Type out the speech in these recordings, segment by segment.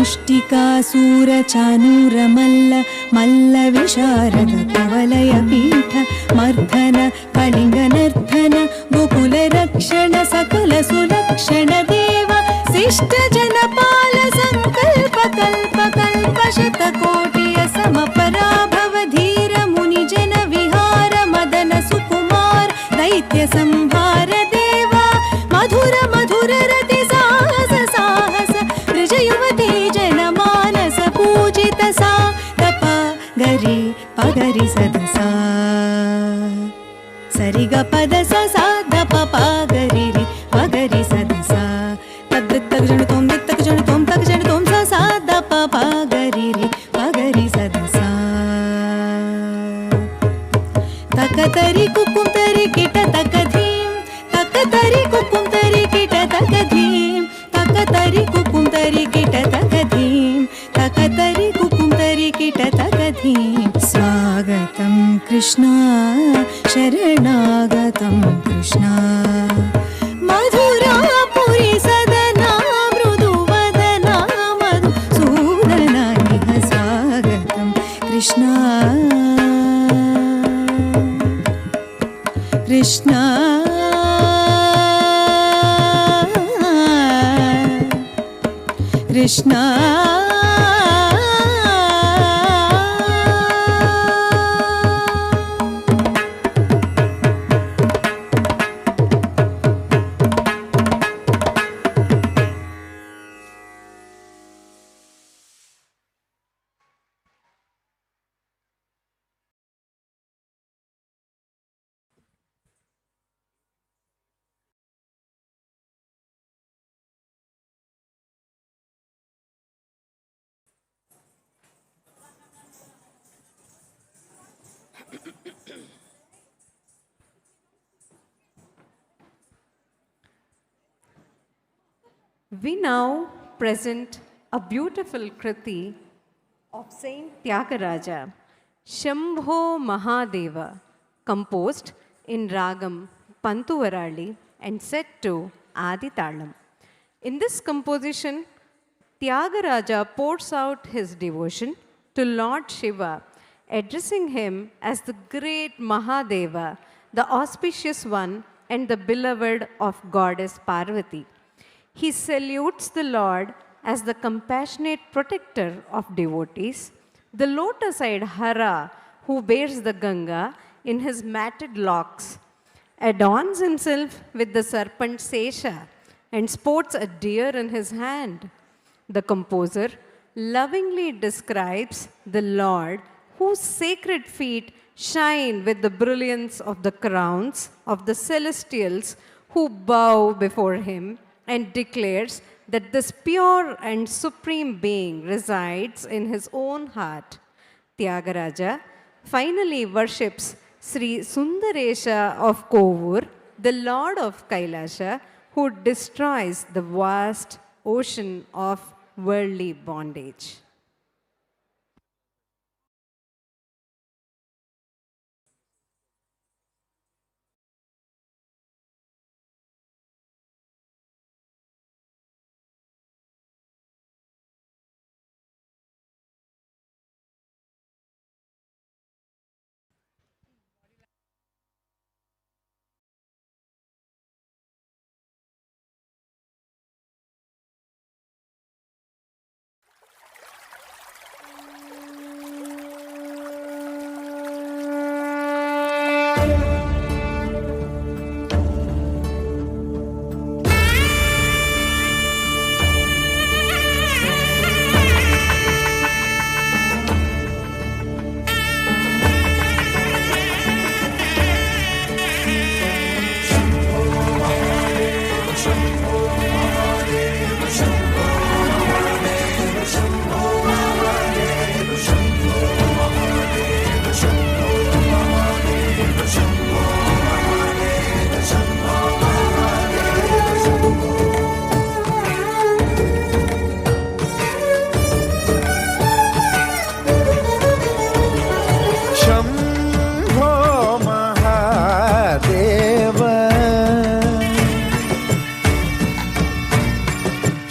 मुष्टिकासूरचानूरमल्ल मल्लविशारद कुवलयपीठ मर्धन कलिङ्गनर्धन गोकुलरक्षण सकलसुलक्षण देव शिष्टजनपाल सङ्कल्प कल्प कल्प शतकोटिय समपराभव धीर मुनिजन विहार मदन सुकुमार दैत्य संहार देवा मधुर मधुर रति साहस साहस ब्रज युवती जनमानस पूजित सा तप गरि पगरि सदसा सरिग पद सा दप पगरि रि पगरि सदसा तद् तग जण तोम तग जण तोम तग जण तोम सा दप पगरि रि पगरि सदसा तक तरि कुकुम तरि किट तक धीम तक तरि कुकुम तरि किट तक धीम तक तरि कुकुम तरि किट तक धीम तक तरि कुकुम तरि किट तक धीम स्वागतं कृष्णा शरणागतं कृष्णा मधुरापुरी सदना मृदुवदना मधुसूदना इह स्वागतं Krishna Krishna Krishna We now present a beautiful Kriti of Saint Tyagaraja, Shambho Mahadeva, composed in Ragam Pantuvarali and set to Adi Talam. In this composition, Tyagaraja pours out his devotion to Lord Shiva, addressing him as the great Mahadeva, the auspicious one and the beloved of goddess Parvati. He salutes the Lord as the compassionate protector of devotees, the lotus-eyed Hara who bears the Ganga in his matted locks, adorns himself with the serpent Sesha and sports a deer in his hand. The composer lovingly describes the Lord whose sacred feet shine with the brilliance of the crowns of the celestials who bow before him, and declares that this pure and supreme being resides in his own heart. Tyagaraja finally worships Sri Sundaresha of Kovur, the Lord of Kailasha, who destroys the vast ocean of worldly bondage.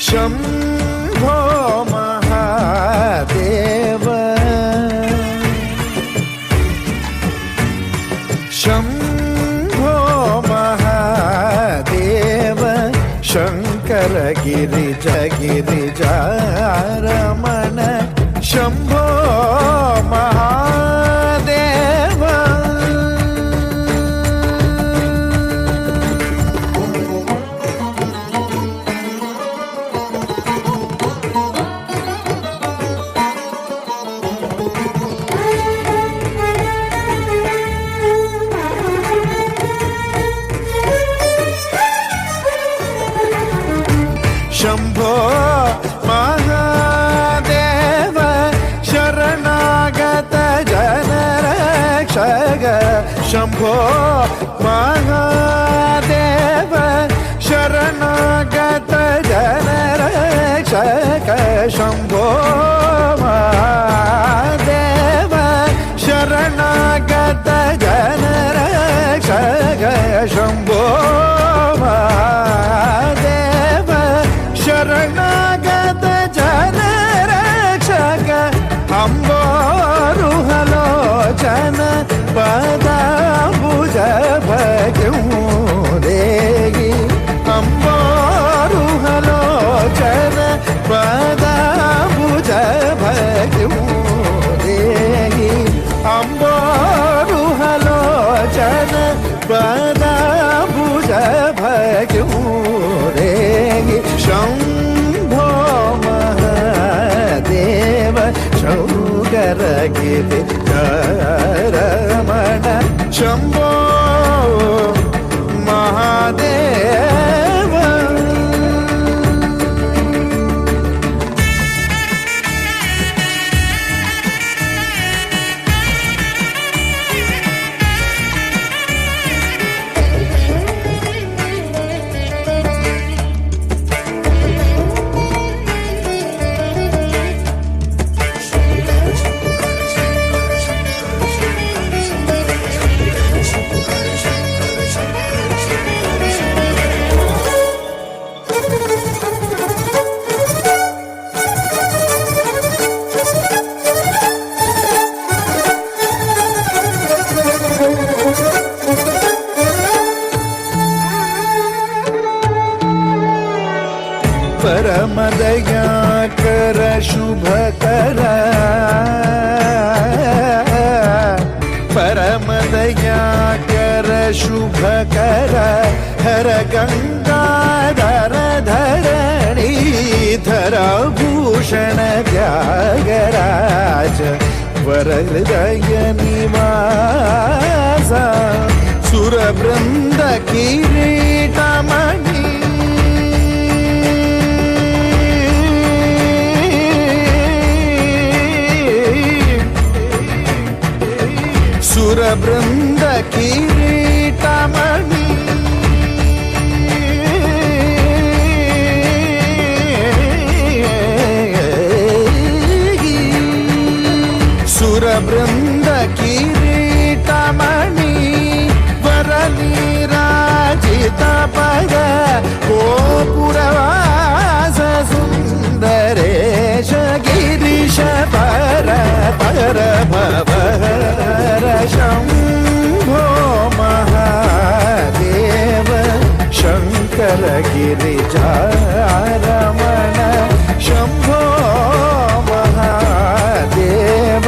Shambho Mahadev गिरिजारमण Shambho Mahadev Shambho Mahadev शरणागत जनरक्षक शंभो महादेव शरणागत जनरक्षक शंभो महादेव शरणागत जनरक्षक शंभो महादेव शरणागत जनरक्षक अम्बोरुहलोचन पदाम्बुज भगुदेहि अम्बोरुहलोचन पदाम्बुज भगुदेहि अम्बोरुहलोचन पदाम्बुज भगुदेहि शंभो महादेव शौकर गिरिजारमण शंभो महादेव परमदयाकर शुभकर परमदयाकर शुभकर हर गंगाधर धरणीधर भूषण त्यागराज वरहृदय निवास सुरवृंद किरीटमणि सुरवृंद किरीटमणि सुरवृंद किरीटमणि वरनीराजित पद गोपुरवास सुंदरेश गिरीश पर भवर Shambho Mahadev Shankar गिरिजारमण Shambho Mahadev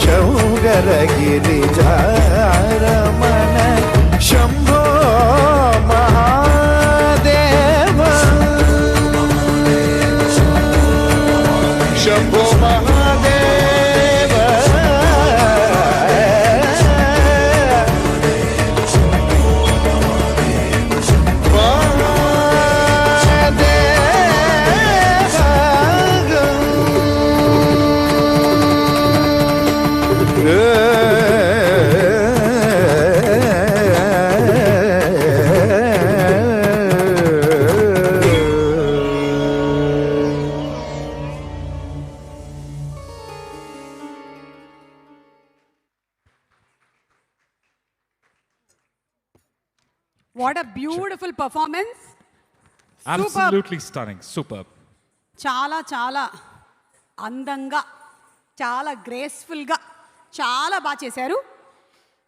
Shankar गिरिजारमण Shambho Mahadev Shambho Mahadev What a beautiful performance. Absolutely stunning. Superb. చాలా చాలా అందంగా చాలా గ్రేస్ఫుల్గా చాలా బాగా చేశారు.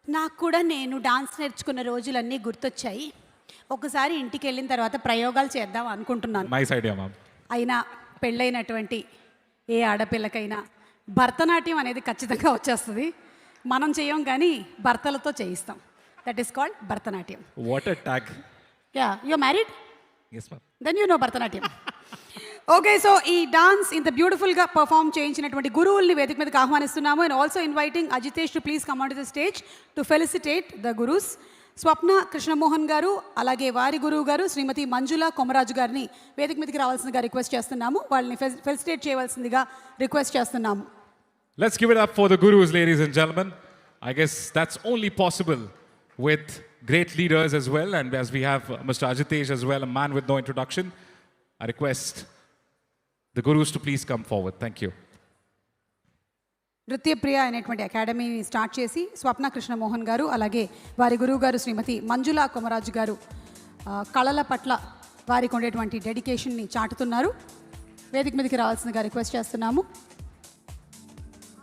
నాకు కూడా నేను డాన్స్ నేర్చుకున్న రోజులన్నీ గుర్తొచ్చాయి. ఒకసారి ఇంటికి వెళ్ళిన తర్వాత ప్రయోగాలు చేద్దాం అనుకుంటున్నాను. Nice idea, ma'am. అయినా పెళ్ళైనటువంటి ఏ ఆడపిల్లకైనా భరతనాట్యం అనేది ఖచ్చితంగా వచ్చేస్తుంది. మనం చేయం కానీ భర్తలతో చేయిస్తాం. That is called Bharatanatyam. What a tag. Yeah, you married? Yes, ma'am. Then you know Bharatanatyam. Okay, so ఈ డాన్స్ ఇంత బ్యూటిఫుల్గా పర్ఫామ్ చేయించినటువంటి గురువుల్ని వేదిక మీదకి ఆహ్వానిస్తున్నాము. And also inviting Ajitesh to please come on to the stage to felicitate the gurus. Swapna Krishnamohan garu అలాగే వారి గురువు గారు శ్రీమతి మంజుల కొమరాజు గారిని వేదిక మీదకి రావాల్సిందిగా రిక్వెస్ట్ చేస్తున్నాము. వాళ్ళని ఫెలిసిటేట్ చేయవలసిందిగా రిక్వెస్ట్ చేస్తున్నాము. Let's give it up for the gurus, ladies and gentlemen. I guess that's only possible with great leaders as well. And as we have Mr. Ajitesh as well, a man with no introduction, I request the gurus to please come forward. Thank you. నృత్యప్రియ అనేటువంటి అకాడమీని start చేసి స్వప్న కృష్ణమోహన్ గారు అలాగే వారి గురువు గారు శ్రీమతి మంజుల కొమరాజు గారు కళల పట్ల వారికి ఉండేటువంటి డెడికేషన్ని చాటుతున్నారు. వేదిక మీదకి రావాల్సిందిగా రిక్వెస్ట్ చేస్తున్నాము.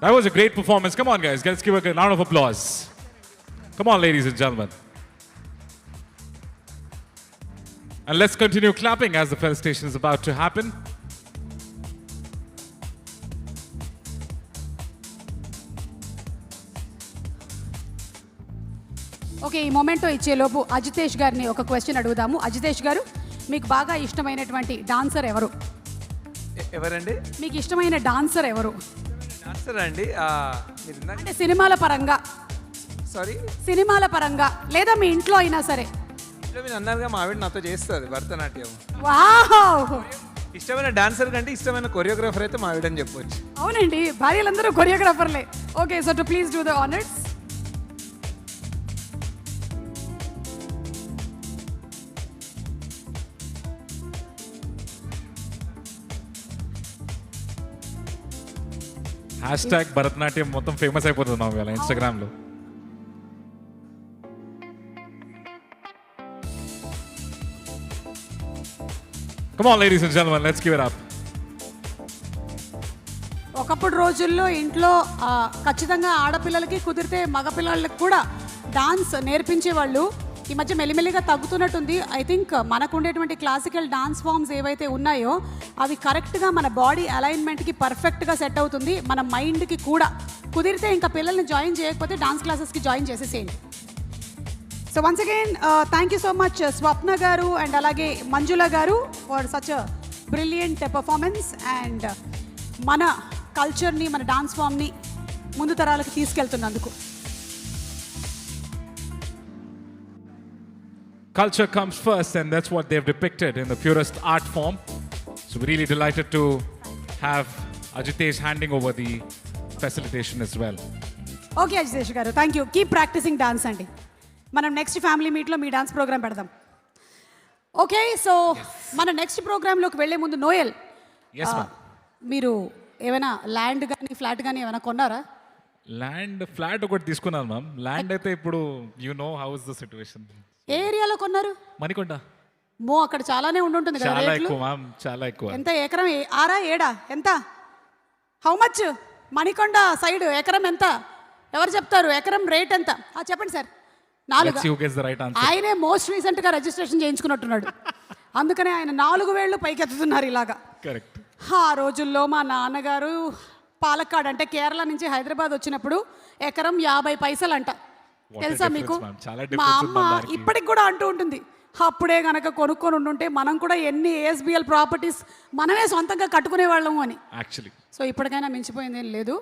That was a great performance. Come on, guys. Let's give a round of applause. Come on, ladies and gentlemen. And let's continue clapping as the felicitation is about to happen. Okay, ఈ memento ఇచ్చేలోపు Ajitesh గారిని ఒక question అడుగుదాము. అజితేష్ గారు, మీకు బాగా ఇష్టమైనటువంటి dancer ఎవరు? ఎవరండి? మీకు ఇష్టమైన డాన్సర్ ఎవరు? డాన్సర్ అండి. మీరు ఇందాక అంటే సినిమాల పరంగా, సారీ సినిమాల పరంగా లేదా మీ ఇంట్లో అయినా సరే. ఇంట్లో మీరు అన్నారుగా మా ఆవిడ నాతో చేస్తుంది భరతనాట్యం. వావ్! ఇష్టమైన డాన్సర్ కంటే ఇష్టమైన కొరియోగ్రాఫర్ అయితే మా ఆవిడ అని చెప్పొచ్చు. అవునండి, భార్యలందరూ కొరియోగ్రాఫర్లే. Okay, so to please do the honours. Hashtag Bharatanatyam మొత్తం ఫేమస్ అయిపోతుంది మా వేళ ఇన్స్టాగ్రామ్లో. Come on, ladies and gentlemen, let's give it up. ఒకప్పుడు రోజుల్లో ఇంట్లో ఖచ్చితంగా ఆడపిల్లలకి కుదిరితే మగపిల్లలకి కూడా డాన్స్ నేర్పించేవాళ్ళు. ఈ మధ్య మెల్లిమెల్లిగా తగ్గుతున్నట్టుంది. ఐ థింక్ మనకు ఉండేటువంటి క్లాసికల్ డాన్స్ ఫామ్స్ ఏవైతే ఉన్నాయో అవి కరెక్ట్గా మన బాడీ అలైన్మెంట్కి పర్ఫెక్ట్గా సెట్ అవుతుంది. మన మైండ్కి కూడా కుదిరితే ఇంకా పిల్లల్ని జాయిన్ చేయకపోతే డాన్స్ క్లాసెస్కి జాయిన్ చేసేసేయండి. So once again thank you so much Swapna garu and అలాగే Manjula garu for such a brilliant performance and మన కల్చర్ని మన డాన్స్ ఫామ్ని ముందు తరాలకు తీసుకెళ్తున్నందుకు. Culture comes first, and that's what they've depicted in the purest art form. So we're really delighted to have Ajitesh handing over the facilitation as well. Okay Ajitesh garu, thank you. Keep practising dance అండి. మనం next family మీట్లో మీ dance programme పెడదాం. Okay, so మన next ప్రోగ్రాంలోకి వెళ్లే ముందు Noel, Yes, ma'am. మీరు ఏమైనా ల్యాండ్ కానీ ఫ్లాట్ కానీ ఏమైనా కొన్నారా? ల్యాండ్ ఫ్లాట్ ఒకటి తీసుకున్నాను మ్యామ్. ల్యాండ్ అయితే ఇప్పుడు you know how is the situation. ఏ ఏరియాలో కొన్నారు? మణికొండ. అక్కడ చాలానే ఉంటుంది కదా చాలా రేట్లు? ఎక్కువ మ్యామ్, చాలా ఎక్కువ. ఎంత ఎకరం? 6 7 ఎంత? How much? మణికొండ సైడ్ ఎకరం ఎంత? ఎవరు చెప్తారు? ఎకరం రేట్ ఎంత? చెప్పండి sir. 4. Let's see who gets the right answer. ఆయనే మోస్ట్ రీసెంట్గా రిజిస్ట్రేషన్ చేయించుకున్నట్టున్నాడు. అందుకనే ఆయన 4 వేళ్ళు పైకెత్తుతున్నారు ఇలాగా. కరెక్ట్. ఆ రోజుల్లో మా నాన్నగారు పాలక్కాడ్ అంటే కేరళ నుంచి హైదరాబాద్ వచ్చినప్పుడు ఎకరం 50 పైసలు అంట. తెలుసా మీకు? మా అమ్మ ఇప్పటికి కూడా అంటూ ఉంటుంది, అప్పుడే గనక కొనుక్కొని ఉండుంటే మనం కూడా ఎన్ని ASBL ప్రాపర్టీస్ మనమే సొంతంగా కట్టుకునే వాళ్ళము అని. యాక్చువల్లీ సో ఇప్పటికైనా మించిపోయింది ఏం లేదు.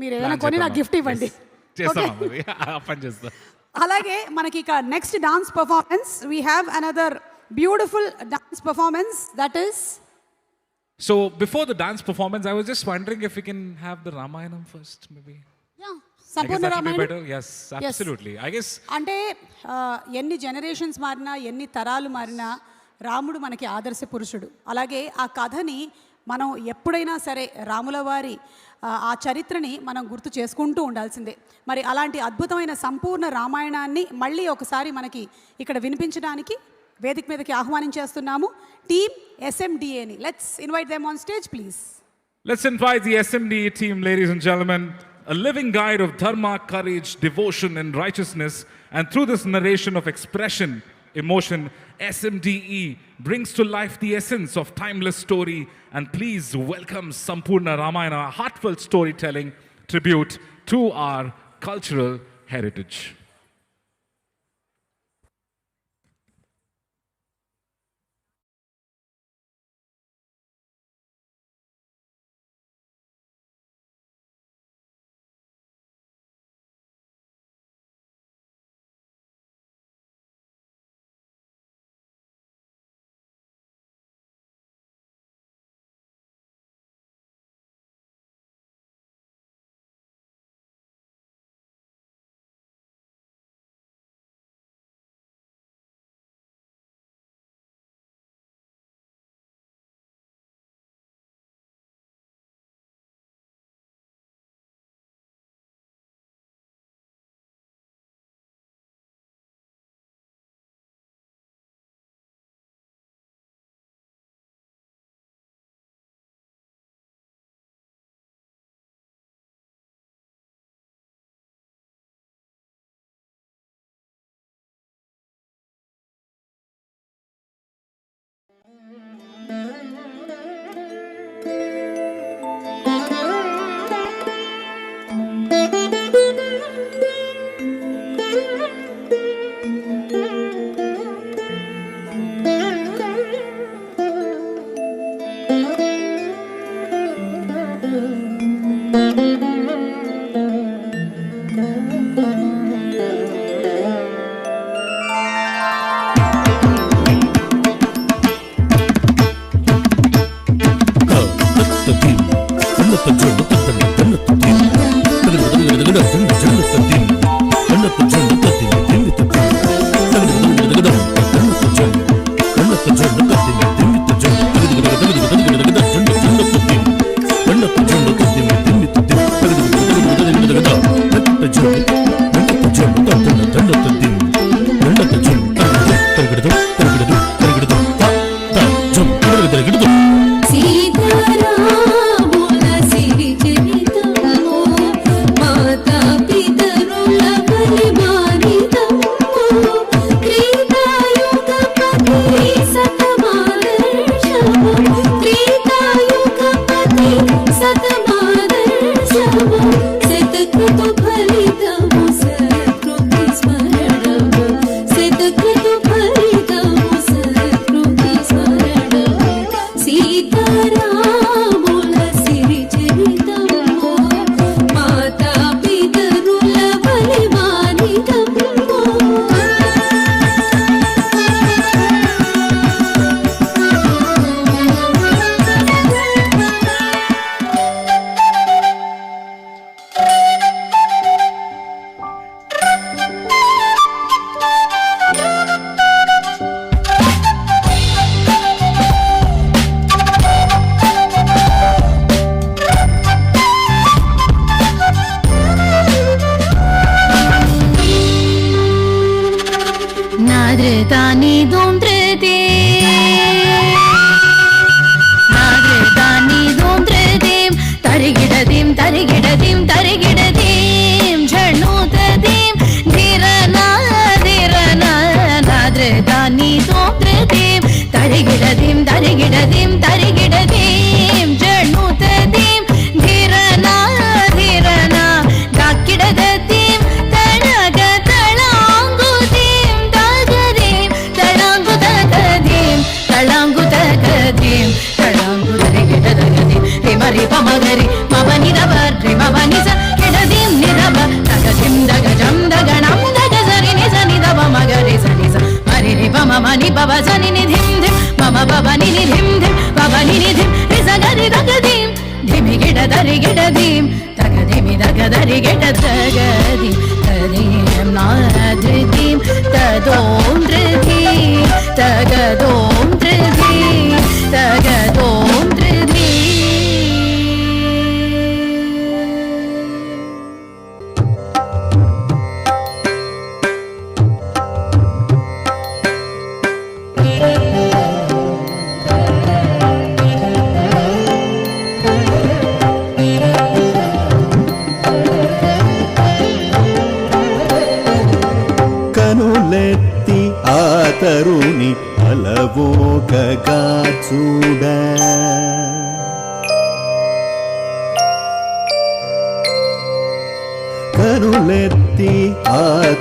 మీరు ఏదైనా కొని నాకు గిఫ్ట్ ఇవ్వండి. అలాగే మనకి ఇక next dance performance, we have another beautiful dance performance that is. So before the dance performance, I was just wondering if we can have the Ramayanam first, maybe. Yeah, I guess Sampoorna that will be Ramayanam. better. Yes, absolutely. I guess అంటే ఎన్ని generations మారినా ఎన్ని తరాలు మారినా రాముడు మనకి ఆదర్శ పురుషుడు. అలాగే ఆ కథని మనం ఎప్పుడైనా సరే రాముల వారి ఆ చరిత్రని మనం గుర్తు చేసుకుంటూ ఉండాల్సిందే. మరి అలాంటి అద్భుతమైన సంపూర్ణ రామాయణాన్ని మళ్ళీ ఒకసారి మనకి ఇక్కడ వినిపించడానికి వేదిక మీదకి ఆహ్వానించేస్తున్నాము టీమ్ SMDAని. Let's invite them on stage please. let's invite the SMDA team, ladies and gentlemen. A living guide of dharma, courage, devotion and righteousness, and through this narration of expression emotion, SMDE brings to life the essence of timeless story. And please welcome Sampurna Ramayana, a heartfelt storytelling tribute to our cultural heritage.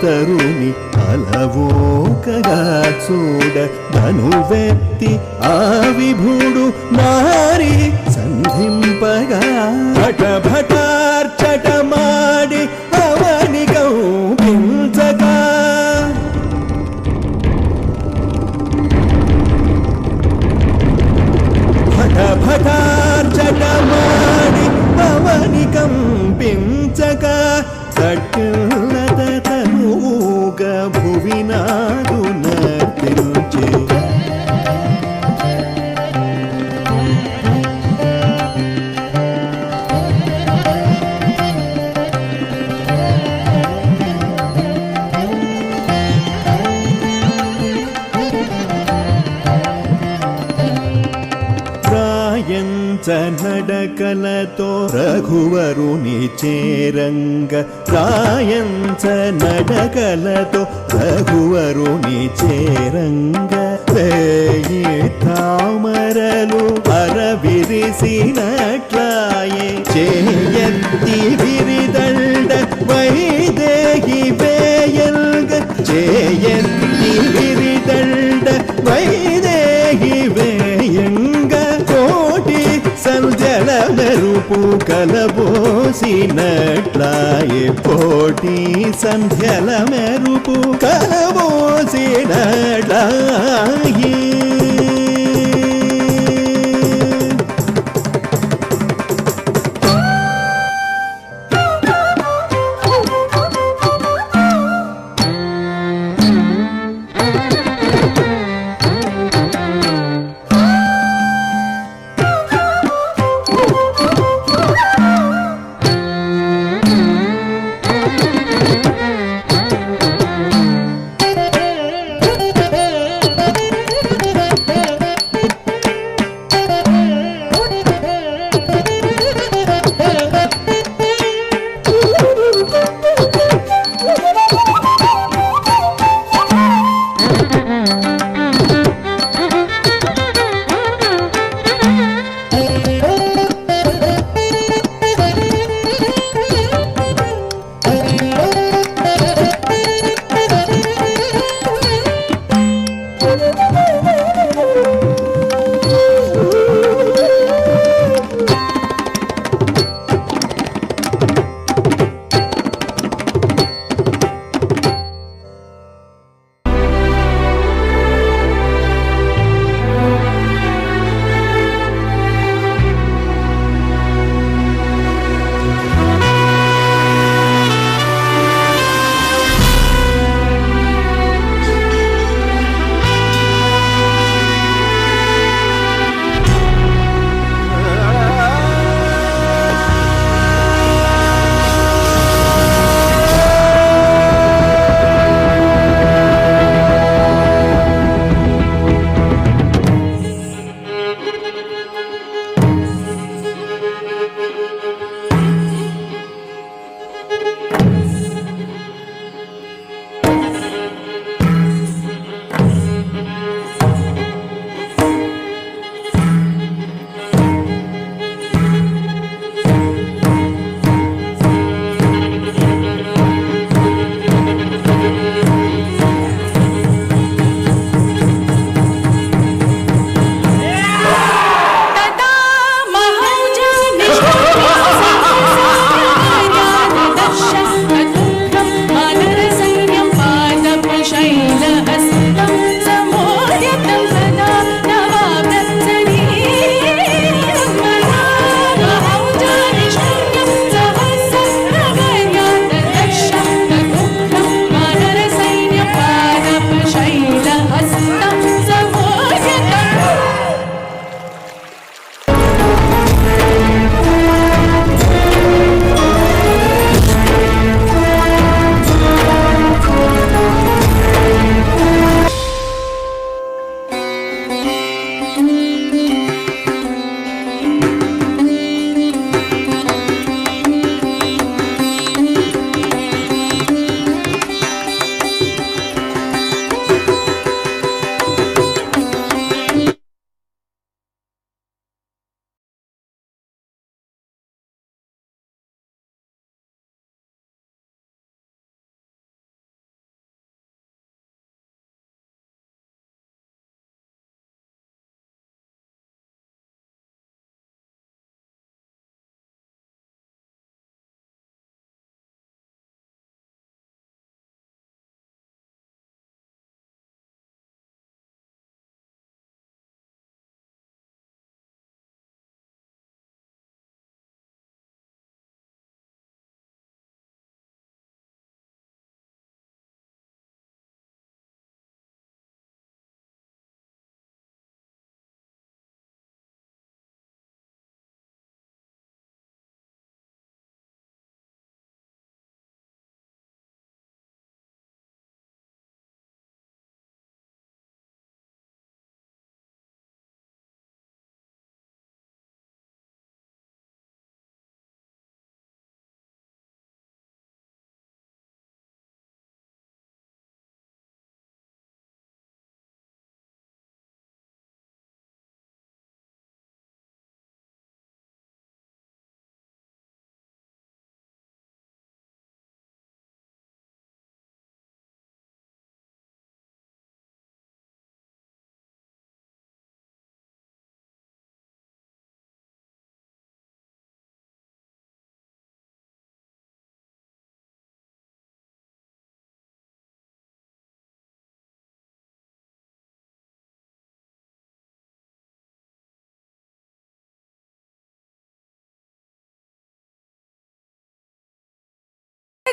తరుని అలవోకగా చూడ ధనువెత్తి ఆ విభుడు నారి సంధింపగా భటార్చటమాడి అవని కౌపించగా భటార్చటమాడి అవని కంపించగా సట్టులత తనుగా భువినాడు నర్తించే నడకలతో రఘువరుని చేరంగ రాయంచ నడకలతో రఘువరుని చేరంగ వేయి తామరలు అరవిరిసినట్లాయే చేయెత్తి విరిదండ వైదేహి వేయంగ చేయెత్తి విరిదండ వైదేహి వేయంగ కోటి సంధ్యల మెరుపు కలబోసినట్లాయే కోటి సంధ్యల మెరుపు కలబోసినట్లాయే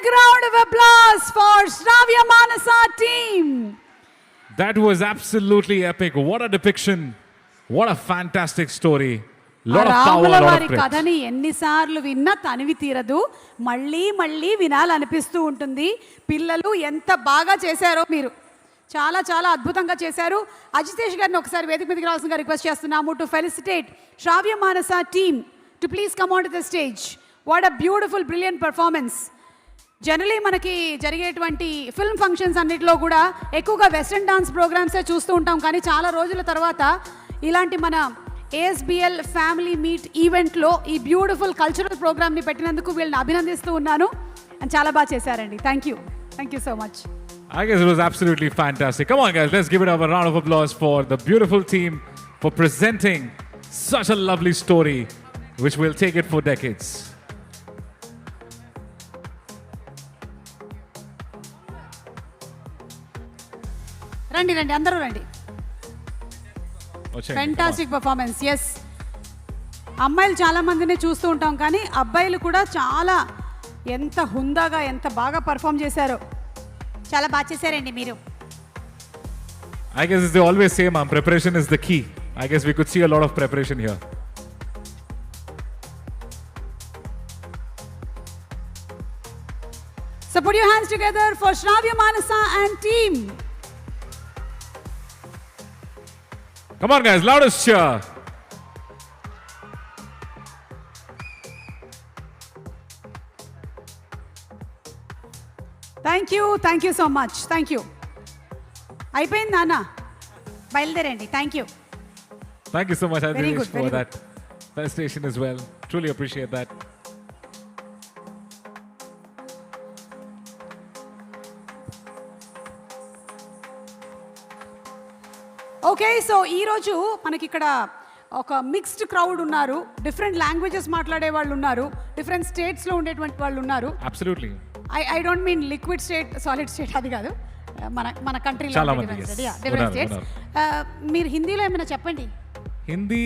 big round of applause for Shravya Manasa team. That was absolutely epic. What a depiction. What a fantastic story. Lot of power, రాముల lot of వారి grit. కథని ఎన్నిసార్లు విన్నా తనివి తీరదు, మళ్ళీ మళ్ళీ వినాలనిపిస్తూ ఉంటుంది. పిల్లలు ఎంత బాగా చేశారో మీరు, చాలా చాలా అద్భుతంగా చేశారు. అజితేష్ గారిని ఒకసారి వేదిక మీదకి రావాల్సిందిగా రిక్వెస్ట్ చేస్తున్నాము to felicitate Shravya Manasa team to please come on to the stage. What a beautiful brilliant performance. Generally మనకి జరిగేటువంటి ఫిల్మ్ ఫంక్షన్స్ అన్నిటిలో కూడా ఎక్కువగా వెస్ట్రన్ డాన్స్ ప్రోగ్రామ్సే చూస్తూ ఉంటాం, కానీ చాలా రోజుల తర్వాత ఇలాంటి మన ASBL ఫ్యామిలీ మీట్ ఈవెంట్లో ఈ బ్యూటిఫుల్ కల్చరల్ ప్రోగ్రామ్ని పెట్టినందుకు వీళ్ళని అభినందిస్తూ ఉన్నాను. అండ్ చాలా బాగా చేశారండి. Thank you so much. I guess it was absolutely fantastic. Come on, guys, let's give it up a round of applause for the beautiful team for presenting such a lovely story, which will take it for decades. రండి రండి అందరూ రండి. Ochayandi, fantastic performance. Yes, అమ్మాయిలు చాలా మందిని చూస్తూ ఉంటాం, కానీ అబ్బాయిలు కూడా చాలా ఎంత హుందాగా ఎంత బాగా పర్ఫామ్ చేశారో. చాలా బాగా చేశారండి మీరు. I guess as they always say, ma'am, preparation is the key. I guess we could see a lot of preparation here. So put your hands together for Shravya Manasa and team. Come on, guys, loudest cheer. Thank you so much. Thank you. అయిపోయింది నాన్న, బయలుదేరండి. Thank you. Thank you so much, Very Adilesh, good, for very that presentation as well. Truly appreciate that. Okay, so ఈరోజు మనకి ఇక్కడ ఒక mixed crowd ఉన్నారు. Different languages మాట్లాడే వాళ్ళు ఉన్నారు, డిఫరెంట్ స్టేట్స్లో ఉండేటువంటి వాళ్ళు ఉన్నారు. Absolutely. I don't mean liquid state, solid state అది కాదు, మన కంట్రీలో చాలా మంది, డిఫరెంట్ స్టేట్స్. మీరు హిందీలో ఏమైనా చెప్పండి. Hindi,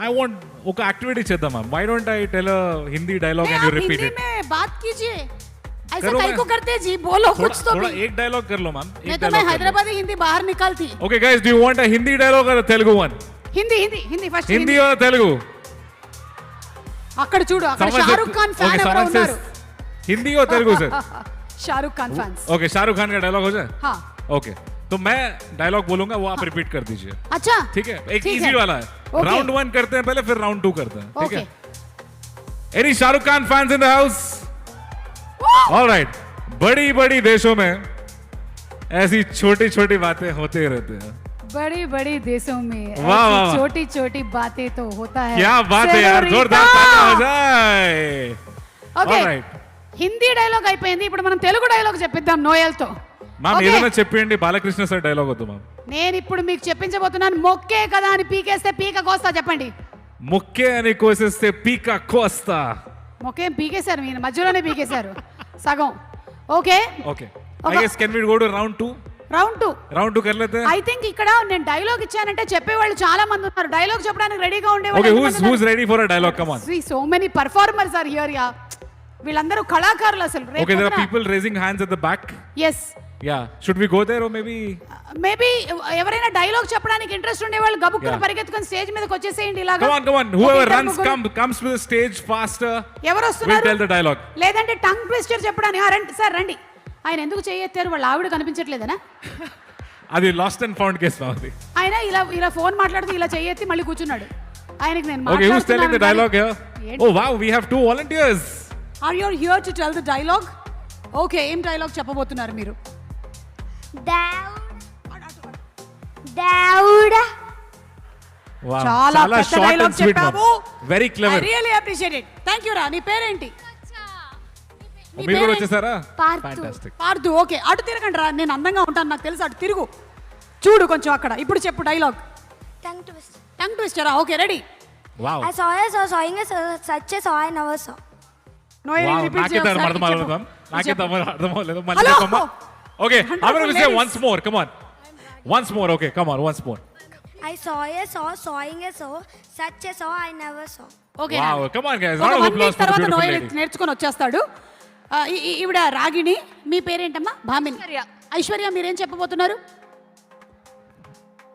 I want ఒక యాక్టివిటీ చేద్దాం ma'am. Why don't I tell a Hindi dialogue and you repeat Hindi it? में बात कीजिए. ऐसा करो काहे मैं- को करते जी, बोलो कुछ तो थोड़ा भी. एक डायलॉग कर लो मैम. नहीं तो मैं हैदराबादी हिंदी बाहर निकालती. Okay guys, do you want a Hindi dialogue or a Telugu one? Hindi Hindi Hindi first. Hindi or Telugu? అక్కడ చూడు, అక్కడ Someone Shahrukh said- Khan fan okay, ఎవరో someone says ఉన్నారు. Hindi or Telugu sir? Shahrukh Khan fans. Okay, Shahrukh Khan का डायलॉग हो जाए? हाँ. Okay, तो मैं डायलॉग बोलूंगा, वो आप रिपीट कर दीजिए. अच्छा ठीक है, एक ठीक इजी है. वाला है. Okay. राउंड 1 करते हैं पहले, फिर राउंड 2 करते हैं. ठीक ओके. है. Any Shahrukh Khan fans in the house? All right. बड़ी बड़ी देशों में ऐसी छोटी छोटी बातें होते रहते हैं. बड़ी बड़ी देशों में वाह, वाह, वाह. छोटी छोटी बातें तो होता है. क्या बात है यार, जोरदार तालियां हो जाए. Okay, All right. Hindi dialogue అయిపోయింది. ఇప్పుడు మనం తెలుగు డైలాగ్ చెప్పిద్దాం నోయల్తో. Ma'am Okay. ఏదైనా చెప్పండి, బాలకృష్ణ సార్ డైలాగ్ వద్దు మ్యామ్. నేను ఇప్పుడు మీకు చెప్పించబోతున్నాను. మొక్కే కదా అని పీకేస్తే పీక కోస్తా. చెప్పండి. ముక్కే అని కోసేస్తే పీక కోస్తా. మొక్కేం పీకేశారు, మీరు మధ్యలోనే పీకేశారు సగం. Okay okay, I guess can we go to round 2? Round 2. Round 2 कर लेते हैं. ఐ థింక్ ఇక్కడ నేను డైలాగ్ ఇచ్చానంటే చెప్పేవాళ్ళు చాలా మంది ఉన్నారు. డైలాగ్ చెప్పడానికి రెడీగా ఓకే, ఉండేవాళ్ళు. who's ready for a dialogue? Come on. So many performers are here. Yeah, వీళ్ళందరూ కళాకారులు అసలు. Okay, there are people raising hands at the back. Yes, Yeah, should we go there or maybe? Maybe ఎవరైనా dialogue చెప్పడానికి interest ఉండేవాళ్ళు గబుక్కున పరిగెత్తుకొని stage మీదకి వచ్చేసేయండి ఇలాగా. Come on. Whoever runs comes to the stage faster. ఎవరు We'll వస్తున్నారు? tell the dialogue. లేదంటే టంగ్ ట్విస్టర్ చెప్పడానికి. రండి సార్ రండి. ఆయన ఎందుకు చేయెత్తారు? వాళ్ళ ఆవిడ కనిపించట్లేదనా? అది లాస్ట్ అండ్ ఫౌండ్ కేస్ మాది. ఆయన ఇలా ఫోన్ మాట్లాడుతూ ఇలా చేయెత్తి మళ్ళీ కూర్చున్నాడు. ఆయనకి నేను Okay, who's telling the dialogue here? ఏంటి? Oh wow, we have 2 volunteers. Are you here to tell the dialogue? Okay, ఏం డైలాగ్ చెప్పబోతున్నారు మీరు? Daud. Wow, చాలా పెద్ద short డైలాగ్ and sweet చెప్పావు. ma'am. Very clever. I really appreciate it. Thank you రా. నీ పేరేంటి? మీరు కూడా వచ్చేసారా? పార్థు. Fantastic. పార్దు. ఓకే, అటు తిరగండి రా. నేను అందంగా ఉంటాను నాకు తెలుసు. అటు తిరుగు. చూడు కొంచెం అక్కడ. ఇప్పుడు చెప్పు డైలాగ్. Tongue twist. టంగ్ ట్విస్టరా? Okay, ready. Wow. I saw sawing a such a saw I never saw. Noel Wow, repeat నాకే చేస్తాను. అర్థం అవ్వలేదు మ్యామ్. నాకే అర్థం అవ్వలేదు. మళ్ళీ Hello. చెప్పమ్మా. Okay, I'm going to say ladies. once more. Come on. Once more. Okay, come on. Once more. I saw sawing a saw such a saw I never saw. Okay. Wow, come on guys. ఒక Round of 1 applause week for the తర్వాత beautiful Noel lady. నేర్చుకొని వచ్చేస్తాడు. ఈవిడ రాగిణి. మీ పేరేంటమ్మా? భామిని. ఐశ్వర్య, మీరేం చెప్పబోతున్నారు?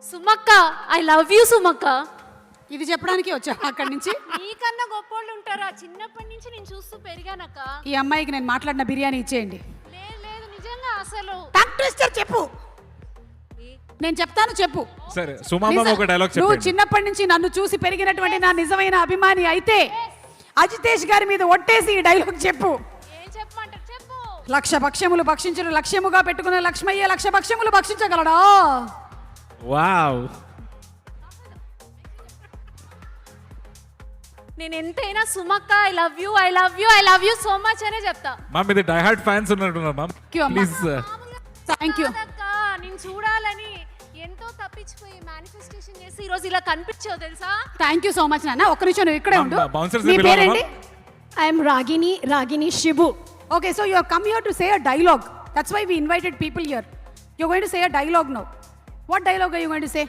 సుమక్క, I love you సుమక్క. ఇది చెప్పడానికి వచ్చా అక్కడి నుంచి? నీకన్నా గొప్పోళ్ళు ఉంటారా? చిన్నప్పటి నుంచి నేను చూస్తూ పెరిగానక్క. ఈ అమ్మాయికి నేను మాట్లాడిన బిర్యానీ ఇచ్చేయండి. లేదు లేదు, నిజంగా అసలు. టంగ్ ట్విస్టర్ చెప్పు. నేను చెప్తాను, చెప్పు. సరే, సుమామ ఒక డైలాగ్ చెప్పండి. నువ్వు చిన్నప్పటి నుంచి నన్ను చూసి పెరిగినటువంటి నా నిజమైన అభిమాని అయితే అజితేష్ గారి మీద ఒట్టేసి ఈ డైలాగ్ చెప్పు. ఏం చెప్పమంటారు? చెప్పు. లక్ష భక్ష్యములు భక్షించడం లక్ష్యముగా పెట్టుకున్న లక్ష్మయ్య లక్ష భక్ష్యములు భక్షించగలడా? వావ్. నేను ఎంతైనా Sumakka, I love you, I love you, I love you so much అనే చెప్తా. మ్యామ్, ఇది డై హార్డ్ ఫ్యాన్స్ ఉన్నట్టున్నారు మ్యామ్. ప్లీజ్. Thank you. నేను చూడాలని ఎంతో తప్పించిపోయి మేనిఫెస్టేషన్ చేసి ఈ రోజు ఇలా కనిపించావు తెలుసా? థ్యాంక్ యూ సో మచ్ నాన్న. ఒక్క నిమిషం నువ్వు ఇక్కడే ఉండు. బౌన్సర్స్ మీ పేరేంటి? I'm Ragini Shibu. Okay, so you have come here to say a dialogue. That's why we invited people here. You're going to say a dialogue now. What dialogue are you going to say?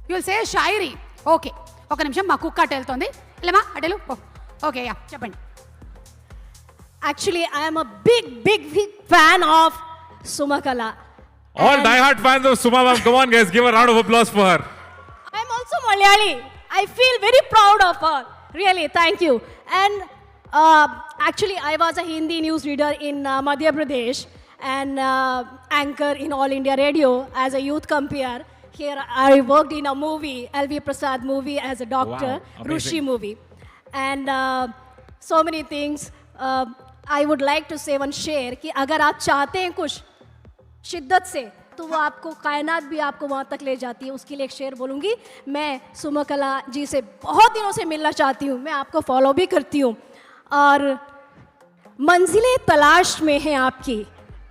You will say a shairi. Okay. ఒక నిమిషం, మా కుక్క అటు వెళ్తుంది. వెళ్ళమా అటెలు. Okay, yeah చెప్పండి. Actually, I am a big fan of Sumakala. All die-hard fans of Suma ma'am, come on guys, give a round of applause for her. I am also Malayali. I feel very proud of her. Really, thank you. And actually, I was a Hindi news reader in Madhya Pradesh and anchor in All India Radio as a youth compere. Here, I worked in a movie, LV Prasad movie as a doctor, Wow, Rushi movie. And so many things. I would like to say one शेर कि अगर आप चाहते हैं कुछ शिद्दत से तो वो आपको कायनात भी आपको वहाँ तक ले जाती है. उसके लिए एक शेर बोलूँगी. मैं सुमकला जी से बहुत दिनों से मिलना चाहती हूँ. मैं आपको फॉलो भी करती हूँ और मंजिलें तलाश में हैं आपकी,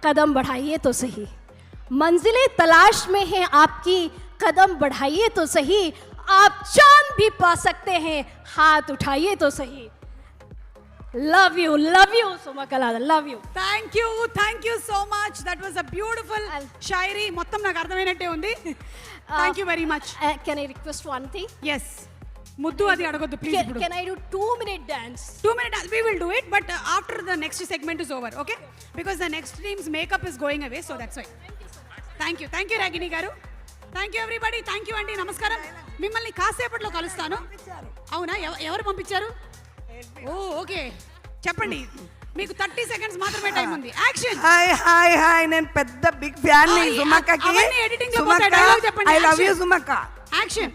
कदम बढ़ाइए तो सही. मंजिलें तलाश में हैं आपकी, कदम बढ़ाइए तो सही. आप चांद भी पा सकते हैं, हाथ उठाइए तो सही. Love you, Sumakala, love you. Thank you so much. That was a beautiful shairi. మొత్తం నాకు అర్థమైనట్టే ఉంది. Thank you very much. Can I request one thing? Yes. ముద్దు అది అడగొద్దు ప్లీజ్. ఇప్పుడు Can I do 2-minute dance? 2-minute dance. We will do it, but after the next segment is over, okay? Because the next team's makeup is going away, so that's why. Thank you Ragini గారు. Thank you everybody. Thank you అండి. నమస్కారం. మిమ్మల్ని కాసేపట్లో కలుస్తాను. అవునా? ఎవరు పంపించారు? ఓ okay, చెప్పండి. మీకు 30 seconds మాత్రమే టైం ఉంది. యాక్షన్. హాయ్ నేను పెద్ద బిగ్ ఫ్యాన్ ని సుమక్కకి. ఎడిటింగ్ లో పోతే డైలాగ్ చెప్పండి. I love you Sumakka. Action.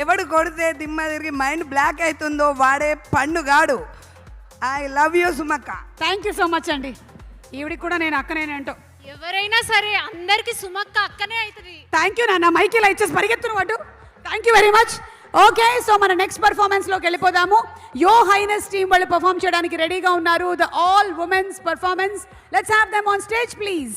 ఎవడు కొడితే దిమ్మ తిరిగి మైండ్ బ్లాక్ అవుతుందో వాడే పండుగాడు. I love you Sumakka. Thank you so much అండి. ఈవిడికి కూడా నేను అక్కనేనంటో. ఎవరైనా సరే అందరికి సుమక్క అక్కనే అవుతుంది. థ్యాంక్ యూ నాన్న. మైకిల్ ఇచ్చేసి పరిగెత్తును వాడు. Thank you very much. Okay, so మన నెక్స్ట్ పర్ఫార్మెన్స్ లోకి వెళ్ళిపోదాము. యో హైనెస్ టీమ్ వాళ్ళు పర్ఫార్మ్ చేయడానికి రెడీగా ఉన్నారు. The all women's performance. Let's have them on stage please.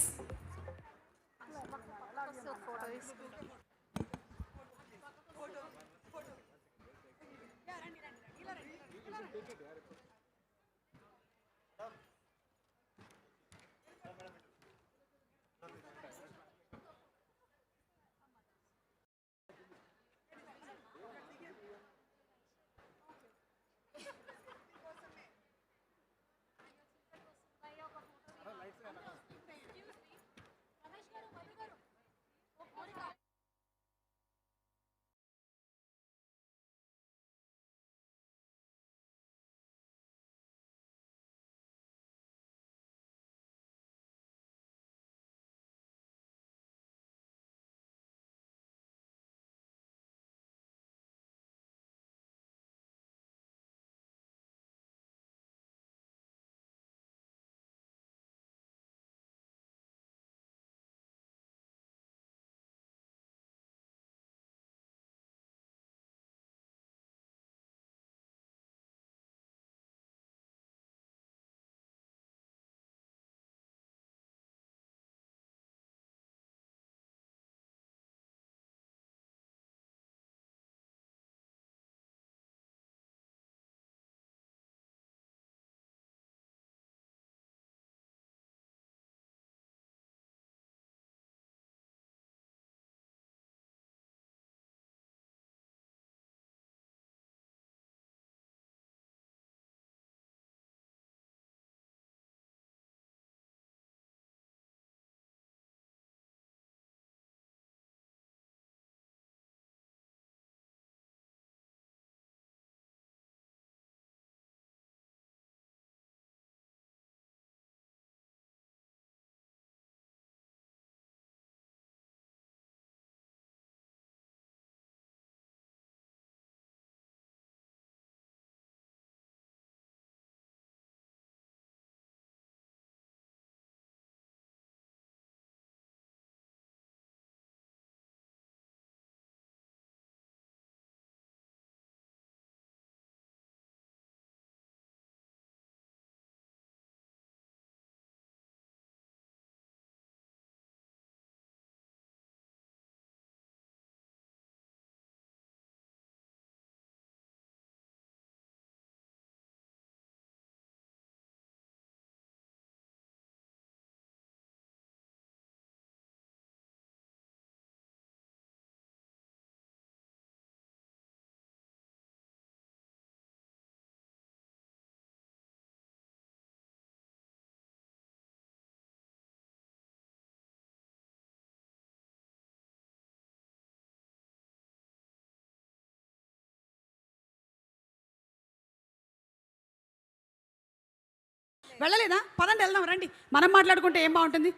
వెళ్ళలేదా? పదండి వెళ్దాం రండి, మనం మాట్లాడుకుంటే ఏం బాగుంటుంది.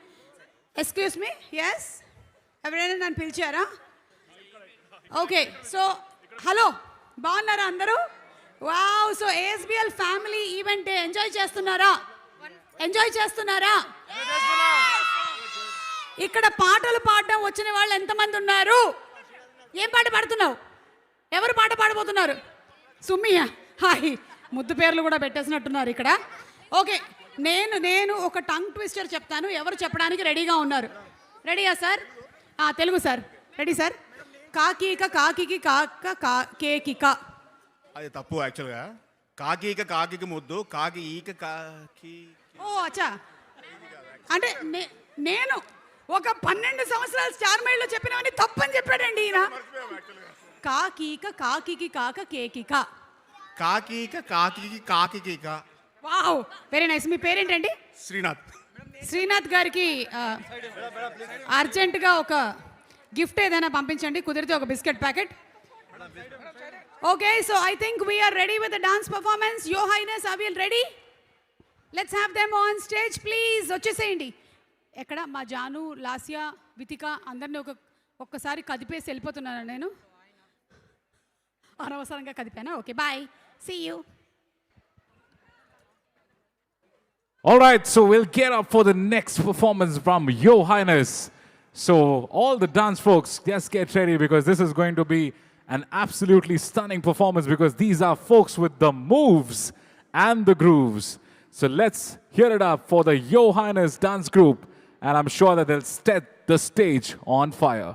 ఎక్స్క్యూజ్ మీ, ఎస్, ఎవరైనా నన్ను పిలిచారా? ఓకే, సో హలో, బాగున్నారా అందరూ? Wow, so ASBL family event enjoy చేస్తున్నారా? ఎంజాయ్ చేస్తున్నారా? ఇక్కడ పాటలు పాడడం వచ్చిన వాళ్ళు ఎంతమంది ఉన్నారు? ఏం పాట పాడుతున్నావు? ఎవరు పాట పాడబోతున్నారు? సుమ్మియా, హాయ్, ముద్దు పేర్లు కూడా పెట్టేసినట్టున్నారు ఇక్కడ. ఓకే, నేను ఒక టంగ్ ట్విస్టర్ చెప్తాను, ఎవరు చెప్పడానికి రెడీగా ఉన్నారు? రెడీయా sir? Telugu sir, ready sir? కాకీక కాకికి కాక కేకిక. అది తప్పు యాక్చువల్గా. కాకీక కాకికి ముద్దు, కాకి ఈక కాకి. ఓ అచ్చా, అంటే నేను ఒక 12 సంవత్సరాలు స్టార్ మైల్లో చెప్పినవన్నీ తప్పని చెప్పాడండి ఈయన. కాకీక కాకికి కాక కేకిక. కాకీక కాకికి కాకిక. Wow, very nice. మీ పేరేంటండి? శ్రీనాథ్. శ్రీనాథ్ గారికి అర్జెంటుగా ఒక గిఫ్ట్ ఏదైనా పంపించండి, కుదిరితే ఒక biscuit packet. Okay, so I think we're ready with the dance performance. Your highness, are we ready? Let's have them on stage please. వచ్చేసేయండి. ఎక్కడ మా జాను, లాస్యా, వితిక అందరినీ ఒక్కసారి కదిపేసి వెళ్ళిపోతున్నాను నేను. అనవసరంగా కదిపానా? Okay, bye, see you. All right, so we'll get up for the next performance from Yo Highness. So all the dance folks, just get ready because this is going to be an absolutely stunning performance because these are folks with the moves and the grooves. So let's hear it up for the Yo Highness dance group, and I'm sure that they'll set the stage on fire.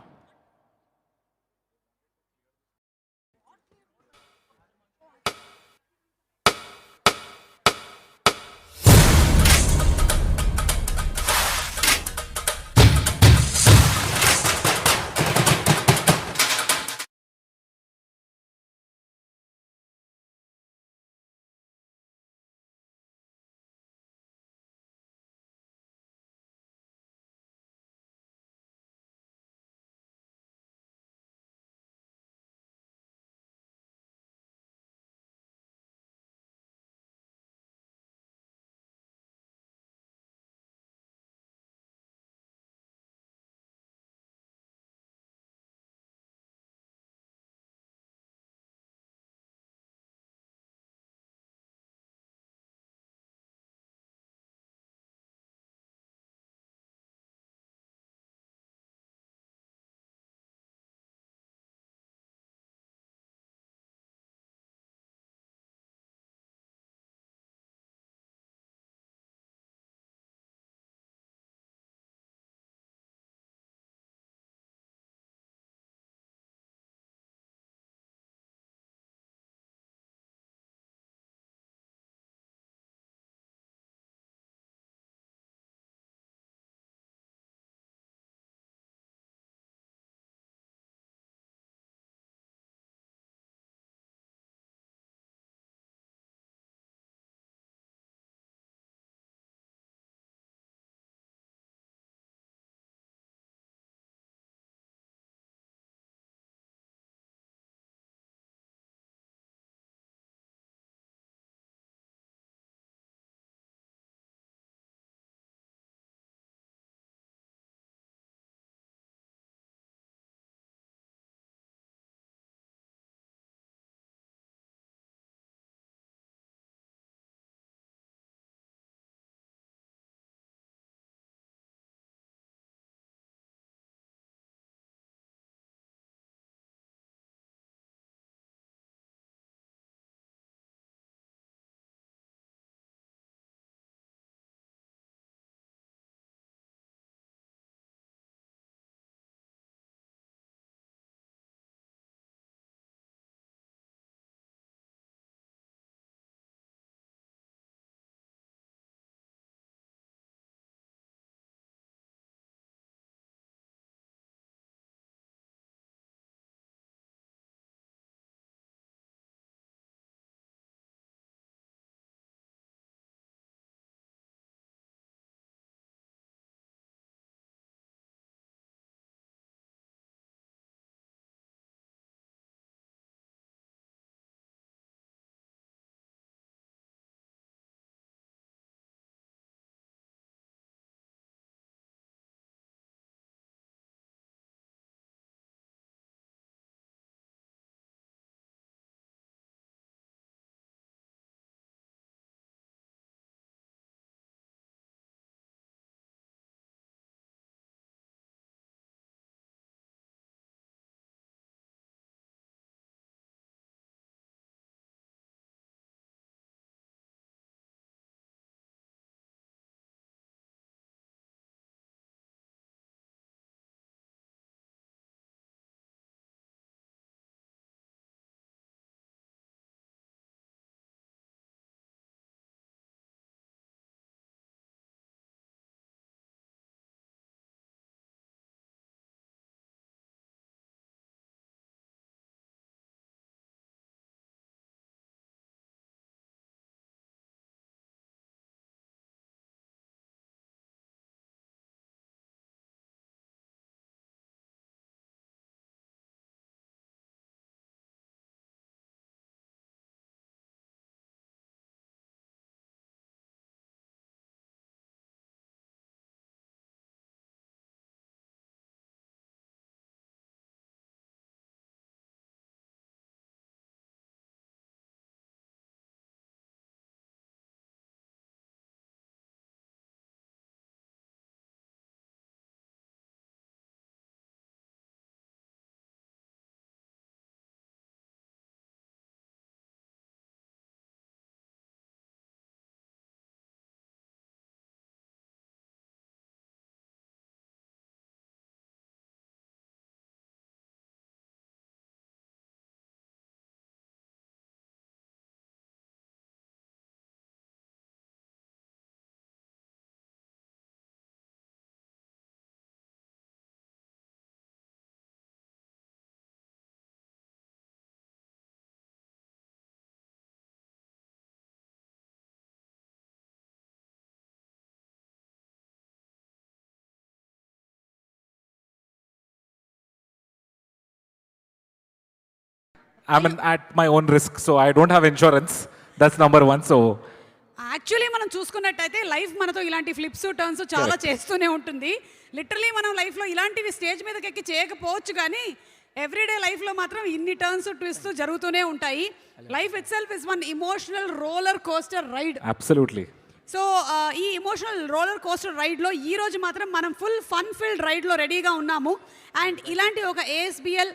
at my own risk, so I don't have insurance. That's number one. So actually మనం చూసుకున్నట్టయితే life మనతో ఇలాంటి flips turns చాలా చేస్తూనే ఉంటుంది. Literally మనం లైఫ్లో ఇలాంటివి స్టేజ్ మీదకి ఎక్కి చేయకపోవచ్చు, కానీ ఎవ్రీడే లైఫ్లో మాత్రం ఇన్ని టర్న్స్ ట్విస్ట్ జరుగుతూనే ఉంటాయి. Life itself is one emotional roller coaster ride. absolutely. So ఈ ఇమోషనల్ రోలర్ కోస్టర్ రైడ్లో ఈ రోజు మాత్రం మనం ఫుల్ ఫన్ ఫిల్డ్ రైడ్లో రెడీగా ఉన్నాము. అండ్ ఇలాంటి ఒక ASBL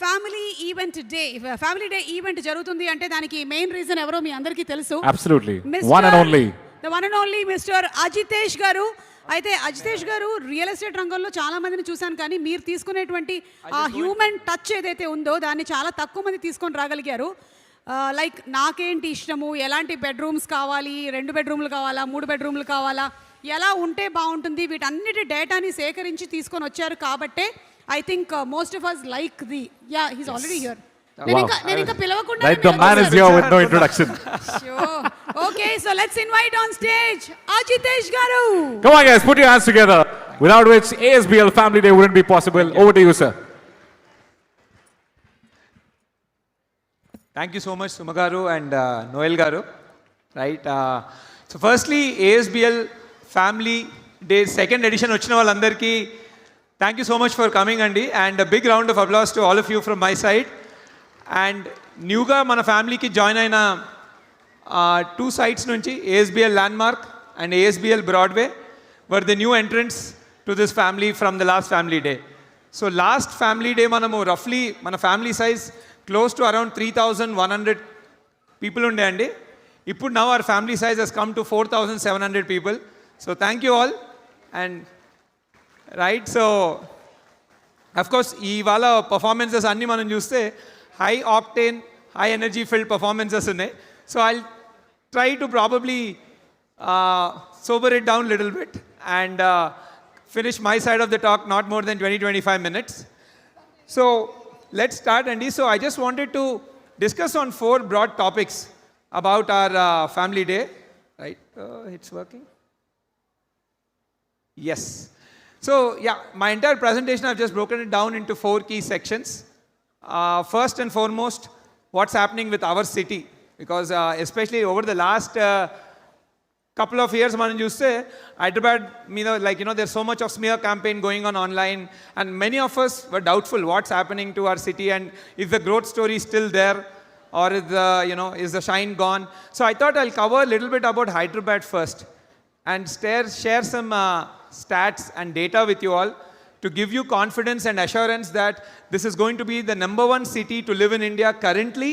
ఫ్యామిలీ డే ఈవెంట్ జరుగుతుంది అంటే దానికి మెయిన్ రీజన్ ఎవరో మీ అందరికీ తెలుసు. Absolutely. One and only. The one and only mister Ajitesh గారు. అయితే అజితేష్ గారు రియల్ ఎస్టేట్ రంగంలో చాలా మందిని చూశాను, కానీ మీరు తీసుకునేటువంటి ఆ హ్యూమన్ టచ్ ఏదైతే ఉందో దాన్ని చాలా తక్కువ మంది తీసుకొని రాగలిగారు. లైక్ నాకేంటి ఇష్టము, ఎలాంటి బెడ్రూమ్స్ కావాలి, 2 బెడ్రూమ్లు కావాలా, 3 బెడ్రూమ్లు కావాలా, ఎలా ఉంటే బాగుంటుంది, వీటన్నిటి డేటాని సేకరించి తీసుకొని వచ్చారు. కాబట్టే I think most of us like he's already here. నేను ఇంకా పిలవకుండా Right, the man is here with no introduction. Okay, so let's invite on stage Ajitesh garu. Come on guys, put your hands together, without which ASBL Family Day wouldn't be possible. Over to you, sir. Thank you so much, Suma garu and Noel garu. Right. So firstly, ASBL Family Day second edition వచ్చిన వాళ్ళందరికీ thank you so much for coming అండి, and a big round of applause to all of you from my side. And న్యూగా మన ఫ్యామిలీకి join అయిన 2 sites నుంచి ASBL Landmark and ASBL Broadway were the new entrants to this family from the last family day. So last family day మనము roughly మన family size close to around 3,100 people ఉండే అండి. ఇప్పుడు now our family size has come to 4,700 people. So thank you all. And right, so of course ఇవాళ performances అన్నీ మనం చూస్తే high octane high energy filled performances ఉన్నాయి. So I'll try to probably sober it down a little bit and finish my side of the talk not more than 20-25 minutes. So let's start, Andy. So I just wanted to discuss on 4 broad topics about our family day. Right, it's working? Yes. So yeah, my entire presentation I've just broken it down into 4 key sections. First and foremost, what's happening with our city, because especially over the last couple of years మనం చూస్తే Hyderabad మీద like there's so much of smear campaign going on online, and many of us were doubtful what's happening to our city and is the growth story still there or is the is the shine gone. So I thought I'll cover a little bit about Hyderabad first and share some stats and data with you all to give you confidence and assurance that this is going to be the number 1 city to live in India currently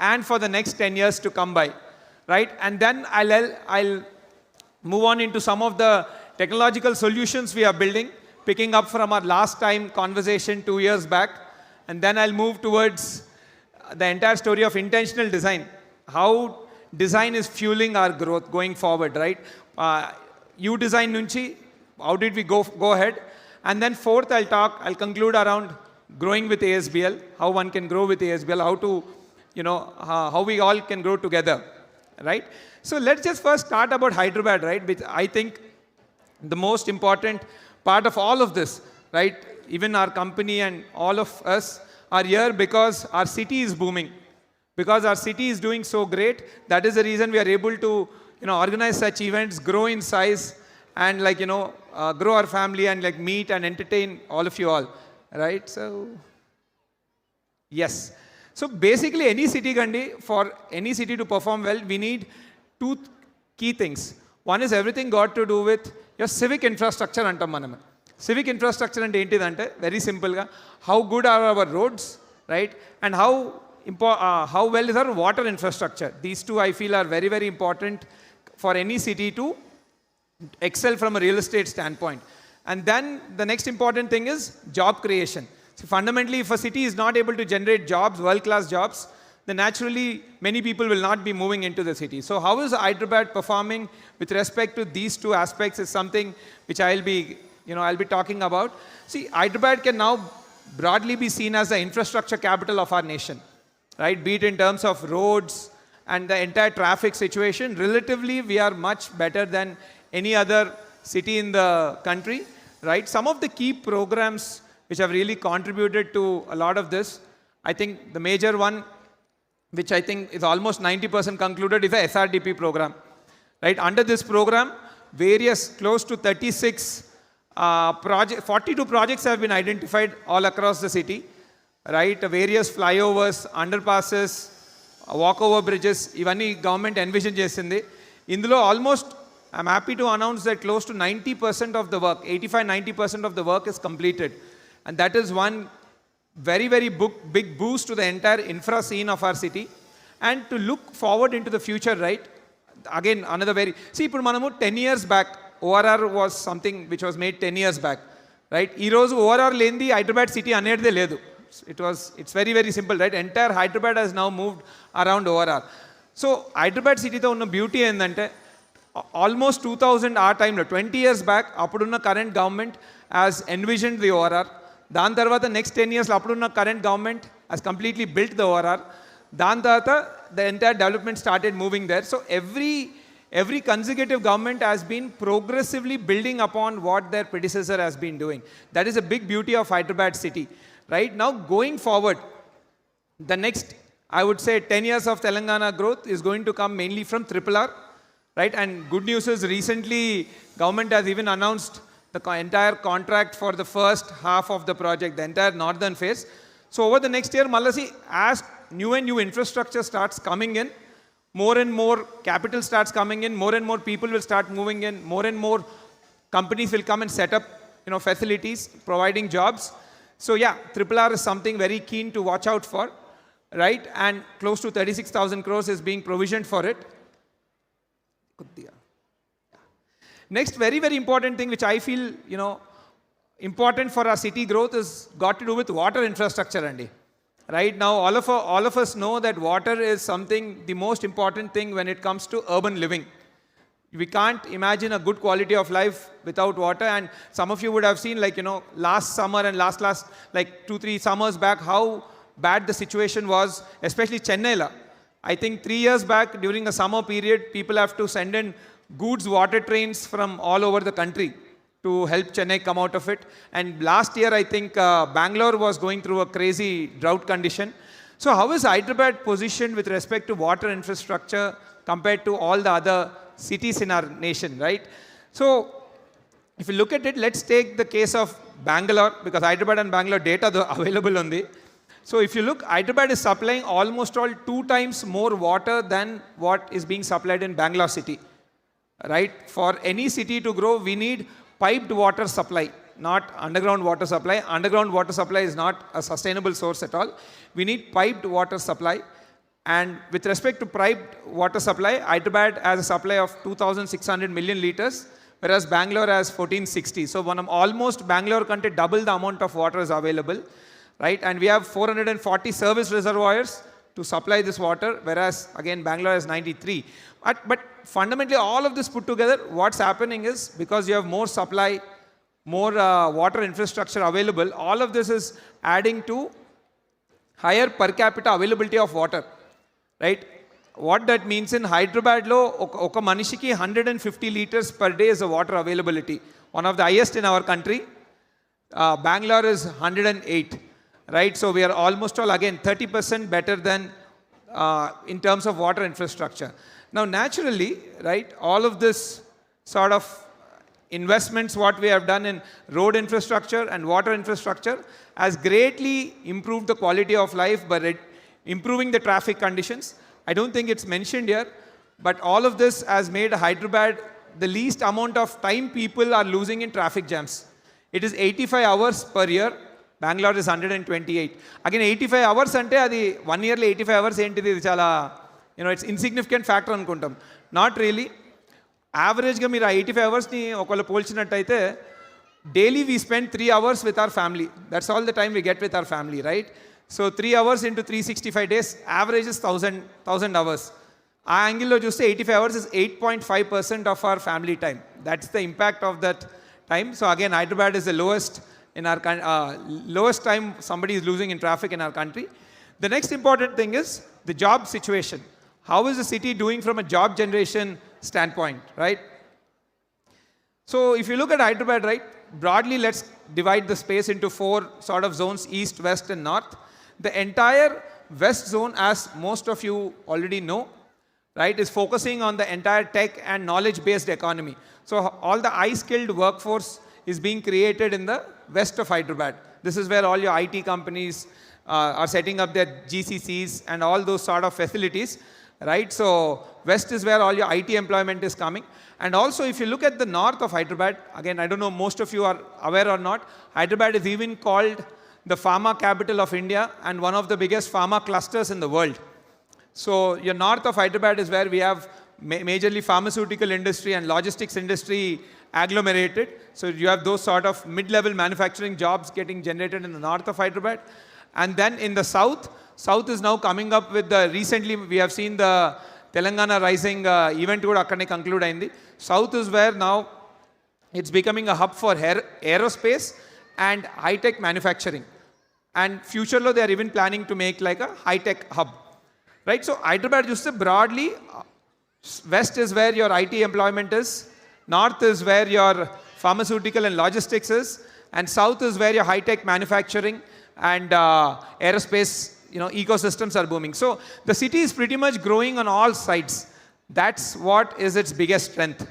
and for the next 10 years to come by. Right? And then I'll move on into some of the technological solutions we are building, picking up from our last time conversation 2 years back. And then I'll move towards the entire story of intentional design, how design is fueling our growth going forward, right? You design nunchi, how did we go ahead? And then fourth, I'll conclude around growing with ASBL, how one can grow with ASBL, how to, how we all can grow together, right? So let's just first start about Hyderabad, right? Which I think the most important part of all of this, right? Even our company and all of us are here because our city is booming. Because our city is doing so great, that is the reason we are able to, organize such events, grow in size, and grow our family and meet and entertain all of you all, right? So yes, so basically any city gandi, for any city to perform well, we need 2 key things. One is everything got to do with your civic infrastructure antam manam. Civic infrastructure ante entidante very simple ga how good are our roads, right? And how well is our water infrastructure. These 2 I feel are very, very important for any city to excel from a real estate standpoint. And then the next important thing is job creation. So fundamentally, if a city is not able to generate jobs, world-class jobs, then naturally many people will not be moving into the city. So how is Hyderabad performing with respect to these 2 aspects is something which I'll be talking about. See, Hyderabad can now broadly be seen as the infrastructure capital of our nation, right? Be it in terms of roads and the entire traffic situation, relatively we are much better than any other city in the country, right? Some of the key programs which have really contributed to a lot of this, I think the major one which I think is almost 90% concluded, is the SRDP program. Right? Under this program, various close to 36 42 projects have been identified all across the city. Right? Various flyovers, underpasses, walkover bridges, ivanni government envision chesindi. Indulo almost, I'm happy to announce that close to 90% of the work, 85-90% of the work is completed. And that is one very, very big boost to the entire infra scene of our city. And to look forward into the future, right? Again, another very... See, ఇప్పుడు మనము 10 years back, ORR was something which was made 10 years back. Right? ఈ రోజు ORR లేనిది Hyderabad city అనేదే లేదు. It's very, very simple, right? Entire Hyderabad has now moved around ORR. So, Hyderabad cityతో ఉన్న beauty ఏంటంటే almost 2000 ఆ టైంలో 20 years back అప్పుడున్న current government has envisioned the ORR. దాని తర్వాత నెక్స్ట్ 10 years అప్పుడున్న current government has completely built the ORR. దాని తర్వాత the entire development started moving there. So every consecutive government has been progressively building upon what their predecessor has been doing. That is a big beauty of Hyderabad city. Right now, going forward, the next, I would say, 10 years of Telangana growth is going to come mainly from RRR. Right? And good news is recently government has even announced the entire contract for the first half of the project, the entire northern phase. So over the next year, Malasi, as new and new infrastructure starts coming in, more and more capital starts coming in, more and more people will start moving in, more and more companies will come and set up, facilities, providing jobs. So yeah, RRR is something very keen to watch out for, right? And close to 36,000 crores is being provisioned for it. Next, very, very important thing which I feel, important for our city growth is got to do with water infrastructure, Andy. Right now, all of us know that water is something, the most important thing when it comes to urban living. We can't imagine a good quality of life without water. And some of you would have seen, last summer and last 2-3 summers back, how bad the situation was, especially Chennai. I think 3 years back, during the summer period, people have to send in goods water trains from all over the country to help Chennai come out of it. And last year, I think Bangalore was going through a crazy drought condition. So how is Hyderabad positioned with respect to water infrastructure compared to all the other cities in our nation, right? So if you look at it, let's take the case of Bangalore, because Hyderabad and Bangalore data are available on the... So if you look, Hyderabad is supplying almost all 2 times more water than what is being supplied in Bangalore city, right? For any city to grow, we need piped water supply, not underground water supply. Underground water supply is not a sustainable source at all. We need piped water supply. And with respect to piped water supply, Hyderabad has a supply of 2,600 million liters, whereas Bangalore has 1,460. So almost Bangalore country double the amount of water is available, right? And we have 440 service reservoirs to supply this water, whereas again Bangalore has 93. But fundamentally, all of this put together, what's happening is because you have more supply, more water infrastructure available, all of this is adding to higher per capita availability of water, right? What that means in Hyderabad, oka manishiki 150 liters per day is the water availability, one of the highest in our country. Bangalore is 108, right? So we are almost all again 30% better than in terms of water infrastructure. Now, naturally, right, all of this sort of investments, what we have done in road infrastructure and water infrastructure has greatly improved the quality of life by improving the traffic conditions. I don't think it's mentioned here, but all of this has made Hyderabad the least amount of time people are losing in traffic jams. It is 85 hours per year. Bangalore is 128. Again, 85 hours ante adi 1 yearly 85 hours entidi idi chala it's insignificant factor anukuntam. Not really. Average ga meer 85 hours ni okala polchinattaithe daily we spend 3 hours with our family. That's all the time we get with our family, right? So 3 hours into 365 days, average is 1000 hours. Aa angle lo chuste 85 hours is 8.5% of our family time. That's the impact of that time. So again, Hyderabad is the lowest in our lowest time somebody is losing in traffic in our country. The next important thing is the job situation. How is the city doing from a job generation standpoint, right? So if you look at Hyderabad, right, broadly let's divide the space into 4 sort of zones, east, west and north. The entire West zone, as most of you already know, right, is focusing on the entire tech and knowledge-based economy. So all the high-skilled workforce is being created in the west of Hyderabad. This is where all your IT companies are setting up their GCCs and all those sort of facilities, right? So west is where all your IT employment is coming. And also, if you look at the north of Hyderabad, again, I don't know most of you are aware or not, Hyderabad is even called the pharma capital of India and one of the biggest pharma clusters in the world. So your north of Hyderabad is where we have majorly pharmaceutical industry and logistics industry agglomerated. So you have those sort of mid-level manufacturing jobs getting generated in the north of Hyderabad. And then in the south is now coming up with the, recently we have seen the Telangana Rising event kuda akkane conclude ayindi. South is where now it's becoming a hub for aerospace and high-tech manufacturing. And future lo they are even planning to make like a high-tech hub. Right? So Hyderabad just broadly, west is where your IT employment is, north is where your pharmaceutical and logistics is, and south is where your high-tech manufacturing and aerospace, ecosystems are booming. So the city is pretty much growing on all sides. That's what is its biggest strength.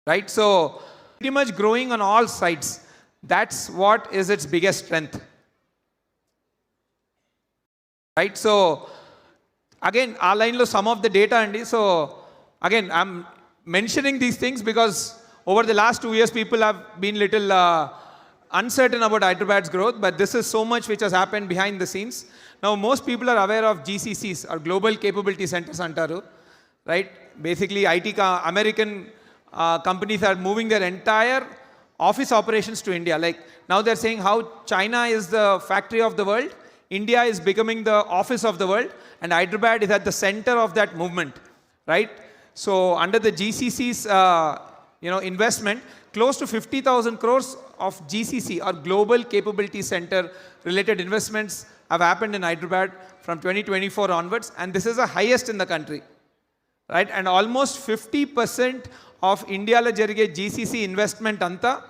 Right? So pretty much growing on all sides. That's what is its biggest strength. Right? So again, our line lo some of the data andi. So again, I'm mentioning these things because over the last 2 years, people have been little uncertain about Hyderabad's growth, but this is so much which has happened behind the scenes. Now, most people are aware of GCCs, or Global Capability Centers antaru, right? Basically, American companies are moving their entire office operations to India. Like now they're saying how China is the factory of the world, India is becoming the office of the world, and Hyderabad is at the center of that movement, right? So under the GCC's investment, close to 50,000 crores of GCC or Global Capability Center related investments have happened in Hyderabad from 2024 onwards, and this is the highest in the country, right? And almost 50% of India lo jarige GCC investment anta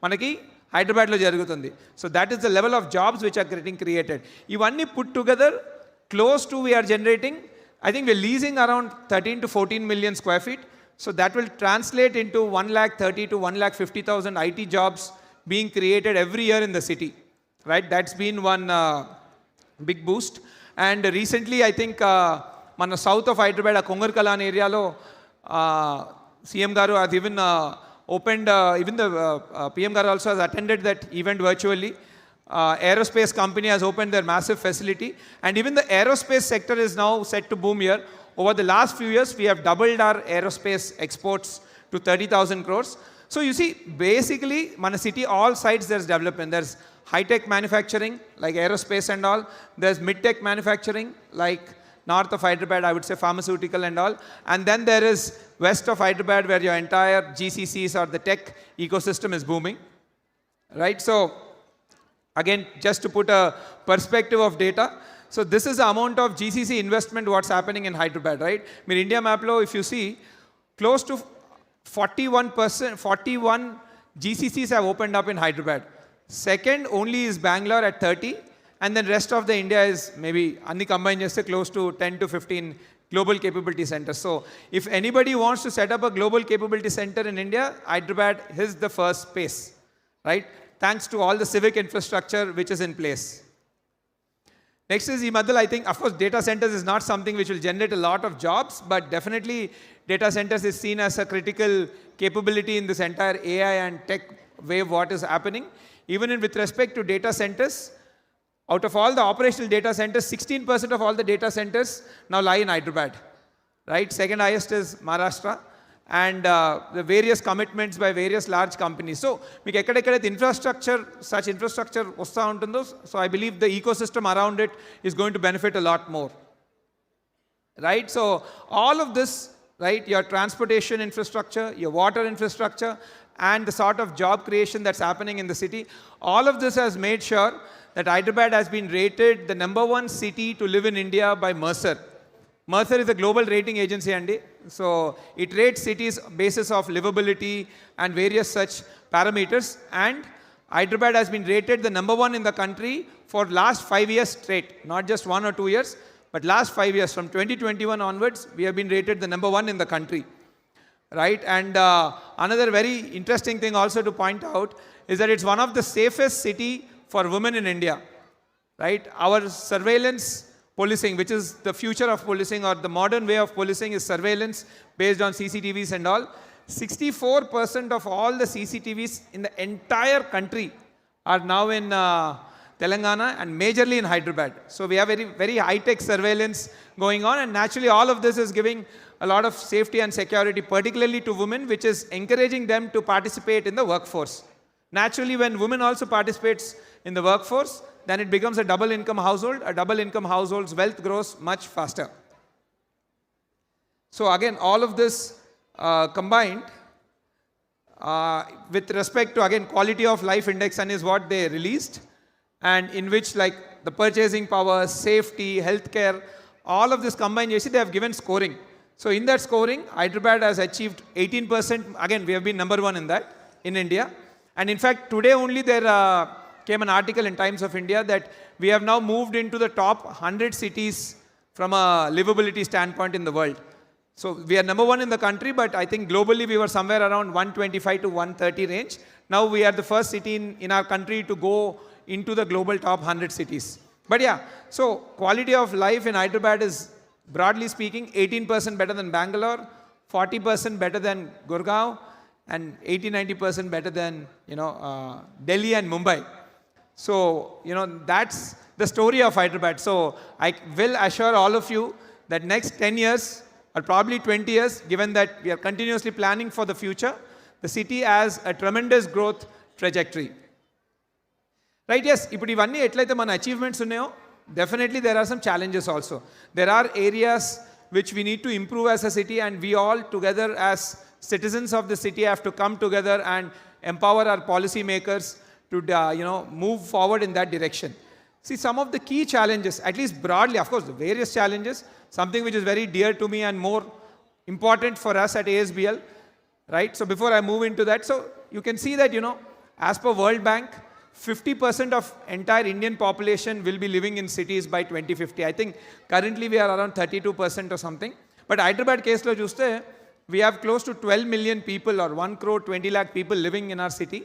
manaki Hyderabad lo jarugutundi. So that is the level of jobs which are getting created. Ivanni put together, close to we are generating, I think we're leasing around 13 to 14 million square feet. So that will translate into 130 to 150,000 IT jobs being created every year in the city, right? That's been one big boost. And recently, I think, మన south of Hyderabad, Kongarkalan area lo, CM Garu has even opened, even the PM Garu also has attended that event virtually. Aerospace company has opened their massive facility, and even the aerospace sector is now set to boom here. Over the last few years, we have doubled our aerospace exports to 30,000 crores. So you see, basically, Mana city, all sides there's development. There's high-tech manufacturing, like aerospace and all. There's mid-tech manufacturing, like north of Hyderabad, I would say pharmaceutical and all. And then there is west of Hyderabad, where your entire GCCs or the tech ecosystem is booming, right? So again, just to put a perspective of data, so this is the amount of GCC investment what's happening in Hyderabad, right? Mir India map lo, if you see, close to 41 GCCs have opened up in Hyderabad. Second only is Bangalore at 30, and then rest of the India is maybe anni combined just close to 10 to 15 global capability centers. So if anybody wants to set up a global capability center in India, Hyderabad is the first space, right? Thanks to all the civic infrastructure which is in place. Next is Madhul. I think, of course, data centers is not something which will generate a lot of jobs, but definitely data centers is seen as a critical capability in this entire AI and tech wave what is happening. Even with respect to data centers, out of all the operational data centers, 16% of all the data centers now lie in Hyderabad, right? Second highest is Maharashtra. And the various commitments by various large companies. So, మీకు ఎక్కడెక్కడైతే infrastructure, such infrastructure వస్తూ ఉంటుందో, so I believe the ecosystem around it is going to benefit a lot more, right? So, all of this, right, your transportation infrastructure, your water infrastructure, and the sort of job creation that's happening in the city, all of this has made sure that Hyderabad has been rated the #1 city to live in India by Mercer. Mercer is a global rating agency, Andy. So it rates cities basis of livability and various such parameters. And Hyderabad has been rated the number 1 in the country for last 5 years straight, not just 1 or 2 years, but last 5 years. From 2021 onwards, we have been rated the number 1 in the country, right? And another very interesting thing also to point out is that it's one of the safest city for women in India, right? Our surveillance policing, which is the future of policing or the modern way of policing, is surveillance based on CCTVs and all. 64% of all the CCTVs in the entire country are now in Telangana and majorly in Hyderabad. So we have very, very high-tech surveillance going on, and naturally all of this is giving a lot of safety and security, particularly to women, which is encouraging them to participate in the workforce. Naturally, when women also participates in the workforce, then it becomes a double income household. A double income household's wealth grows much faster. So again, all of this combined with respect to, again, quality of life index and is what they released, and in which like the purchasing power, safety, healthcare, all of this combined, you see they have given scoring. So in that scoring, Hyderabad has achieved 18%. Again, we have been number 1 in that in India. And in fact, today only there came an article in Times of India that we have now moved into the top 100 cities from a livability standpoint in the world. So we are number 1 in the country, but I think globally we were somewhere around 125 to 130 range. Now we are the first city in our country to go into the global top 100 cities. But yeah, so quality of life in Hyderabad is, broadly speaking, 18% better than Bangalore, 40% better than Gurgaon, and 80-90% better than, Delhi and Mumbai. So, that's the story of Hyderabad. So I will assure all of you that next 10 years or probably 20 years, given that we are continuously planning for the future, the city has a tremendous growth trajectory. Right, yes, ఇప్పుడు ఇవన్నీ ఎట్లయితే మన achievements ఉన్నాయో, definitely there are some challenges also. There are areas which we need to improve as a city, and we all together as citizens of the city have to come together and empower our policy makers to move forward in that direction. See, some of the key challenges, at least broadly, of course, the various challenges, something which is very dear to me and more important for us at ASBL, right? So before I move into that, so you can see that, as per World Bank, 50% of entire Indian population will be living in cities by 2050. I think currently we are around 32% or something. But Hyderabad case lo chuste, we have close to 12 million people or 1 crore 20 lakh people living in our city,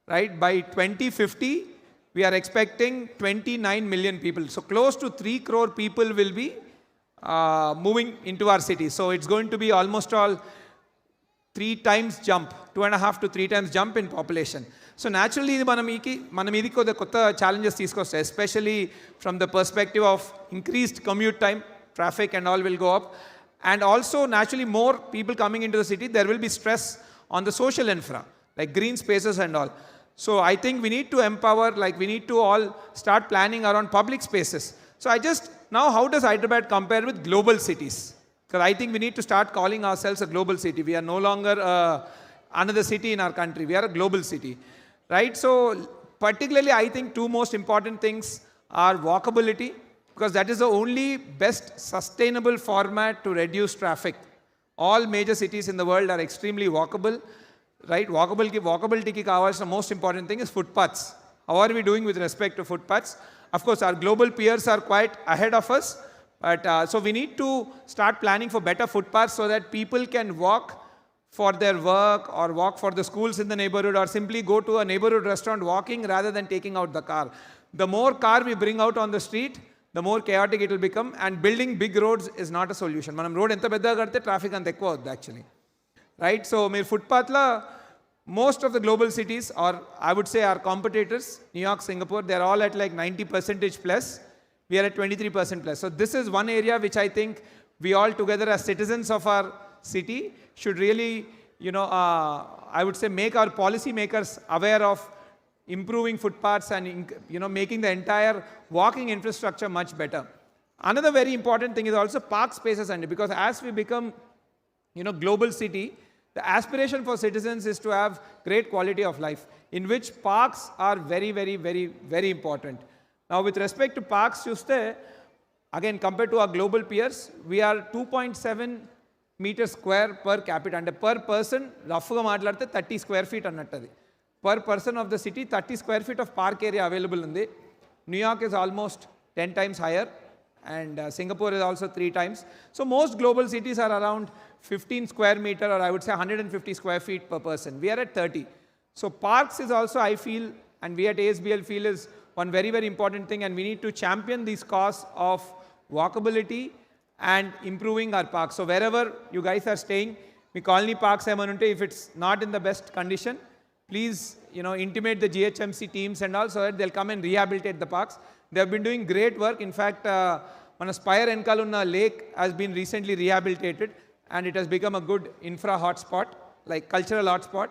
right? By 2050, we are expecting 29 million people. So close to 3 crore people will be moving into our city. So it's going to be almost all 3 times jump, 2.5 to 3 times jump in population. So naturally, మనం ఇది కొత్త challenges తీసుకొస్తాయి, especially from the perspective of increased commute time, traffic and all will go up. And also naturally more people coming into the city, there will be stress on the social infra, like green spaces and all. So I think we need to empower, like we need to all start planning around public spaces. So now how does Hyderabad compare with global cities? Because I think we need to start calling ourselves a global city. We are no longer another city in our country. We are a global city, right? So particularly I think 2 most important things are walkability, because that is the only best sustainable format to reduce traffic. All major cities in the world are extremely walkable, right? Walkability ki kavalsina most important thing is footpaths. How are we doing with respect to footpaths? Of course, our global peers are quite ahead of us, but so we need to start planning for better footpaths so that people can walk for their work or walk for the schools in the neighborhood, or simply go to a neighborhood restaurant walking rather than taking out the car. The more car we bring out on the street, the more chaotic it will become, and building big roads is not a solution. Manam road enta peddaga kadte traffic anta ekkuva avuddu actually, right? So meer footpath la most of the global cities, or I would say our competitors, New York, Singapore, they are all at like 90% plus. We are at 23% plus. So this is one area which I think we all together as citizens of our city should really, I would say make our policy makers aware of improving footpaths and, making the entire walking infrastructure much better. Another very important thing is also park spaces, and because as we become, global city, the aspiration for citizens is to have great quality of life, in which parks are very, very, very, very important. Now with respect to parks, again compared to our global peers, we are 2.7 meters square per capita, and per person roughly maatladte 30 square feet annattu. per person of the city, 30 square feet of park area available in the. New York is almost 10 times higher, and Singapore is also 3 times. So most global cities are around 15 square meter, or I would say 150 square feet per person. We are at 30. So parks is also, I feel, and we at ASBL feel, is one very, very important thing, and we need to champion this cause of walkability and improving our parks. So wherever you guys are staying, me colony parks ఏమైనా ఉంటే, if it's not in the best condition, please, intimate the GHMC teams and all, so that they'll come and rehabilitate the parks. They have been doing great work. In fact, మన Spire Enkalunna lake has been recently rehabilitated, and it has become a good infra hotspot, like cultural hotspot,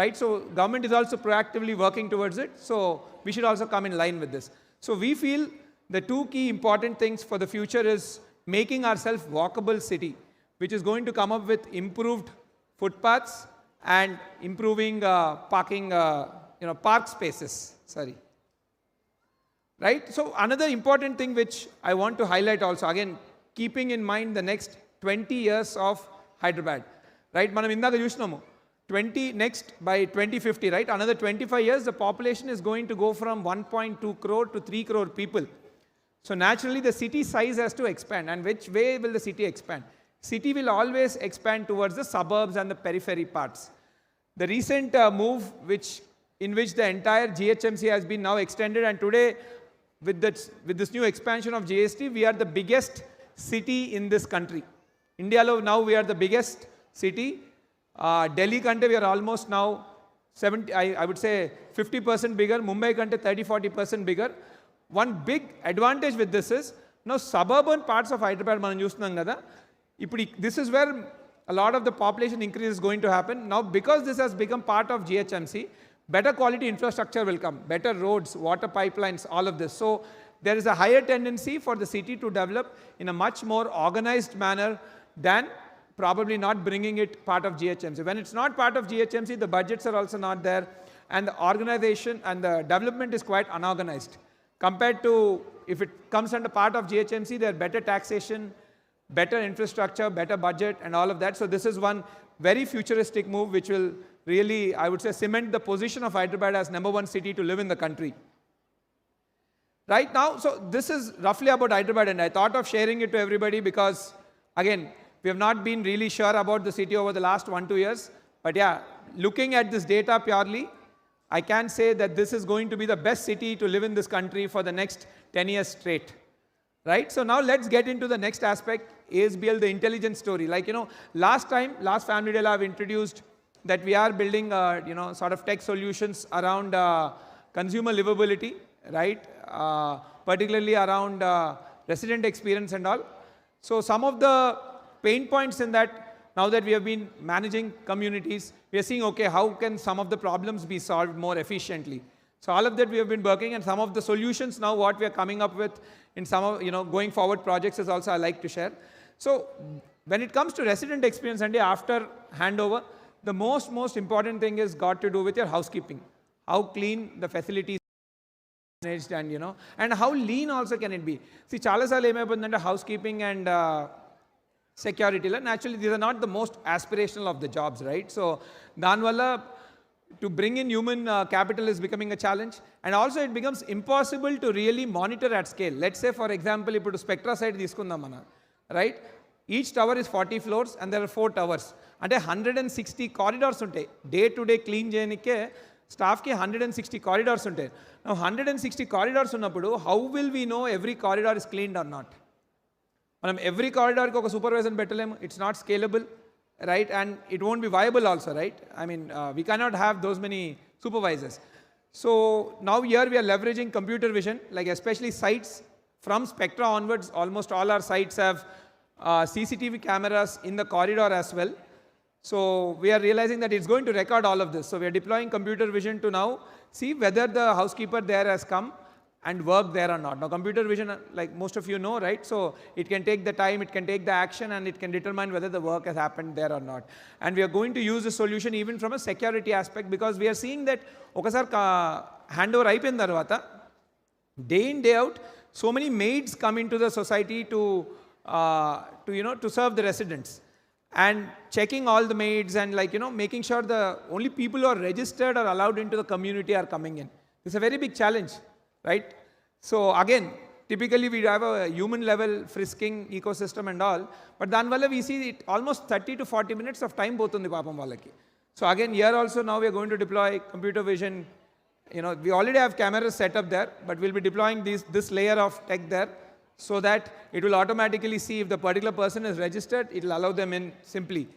right? So government is also proactively working towards it, so we should also come in line with this. So we feel the 2 key important things for the future is making ourselves walkable city, which is going to come up with improved footpaths and improving parking, park spaces, sorry. Right? So another important thing which I want to highlight also, again, keeping in mind the next 20 years of Hyderabad, right? Manam indaga chusnamu, next by 2050, right? Another 25 years, the population is going to go from 1.2 crore to 3 crore people. So naturally, the city size has to expand. And which way will the city expand? City will always expand towards the suburbs and the periphery parts. The recent move in which the entire GHMC has been now extended, and today with this new expansion of GST, we are the biggest city in this country. India lo now we are the biggest city. Delhi kante we are almost now 70, I would say 50% bigger. Mumbai kante 30-40% bigger. One big advantage with this is, now suburban parts of Hyderabad మనం చూస్తున్నాం కదా, ఇప్పుడు this is where a lot of the population increase is going to happen. Now because this has become part of GHMC, better quality infrastructure will come, better roads, water pipelines, all of this. So there is a higher tendency for the city to develop in a much more organized manner than probably not bringing it part of GHMC. When it's not part of GHMC, the budgets are also not there, and the organization and the development is quite unorganized. Compared to if it comes under part of GHMC, there are better taxation, better infrastructure, better budget, and all of that. So this is one very futuristic move which will really, I would say, cement the position of Hyderabad as #1 city to live in the country. Right now, so this is roughly about Hyderabad, and I thought of sharing it to everybody because, again, we have not been really sure about the city over the last 1-2 years. But yeah, looking at this data purely, I can say that this is going to be the best city to live in this country for the next 10 years straight. Right? So now let's get into the next aspect, ASBL, the intelligence story. Like, last Family Day, I've introduced that we are building, sort of tech solutions around consumer livability, right? Particularly around resident experience and all. So some of the pain points in that, now that we have been managing communities, we are seeing, okay, how can some of the problems be solved more efficiently? So all of that we have been working, and some of the solutions now what we are coming up with in some of, going forward projects is also I like to share. So when it comes to resident experience, and after handover, the most important thing is got to do with your housekeeping. How clean the facilities managed, and and how lean also can it be. See, చాలా సార్లు ఏమైపోతుందంటే housekeeping and security, naturally these are not the most aspirational of the jobs, right? So danvalla to bring in human capital is becoming a challenge, and also it becomes impossible to really monitor at scale. Let's say, for example, ఇప్పుడు Spectra side తీసుకుందాం మనం, right? Each tower is 40 floors and there are 4 towers. అంటే 160 corridors ఉంటాయి. Day to day clean చేయనికే స్టాఫ్కి 160 corridors ఉంటాయి. Now 160 corridors ఉన్నప్పుడు how will we know every corridor is cleaned or not? మనం every corridor కి ఒక supervisor పెట్టలేము. It's not scalable, right? And it won't be viable also, right? I mean, we cannot have those many supervisors. So now here we are leveraging computer vision, like especially sites from Spectra onwards, almost all our sites have CCTV cameras in the corridor as well. So we are realizing that it's going to record all of this. So we are deploying computer vision to now see whether the housekeeper there has come and worked there or not. Now computer vision, like most of you know, right? So it can take the time, it can take the action, and it can determine whether the work has happened there or not. And we are going to use the solution even from a security aspect, because we are seeing that okasar handover అయిపోయిన తర్వాత day in day out, so many maids come into the society to serve the residents. and checking all the maids and making sure the only people who are registered or allowed into the community are coming in. It's a very big challenge, right? So again, typically we have a human level frisking ecosystem and all, but danvalla we see it almost 30 to 40 minutes of time both on the papam vallaki. So again, here also now we are going to deploy computer vision. We already have cameras set up there, but we'll be deploying this layer of tech there so that it will automatically see if the particular person is registered, it will allow them in simply,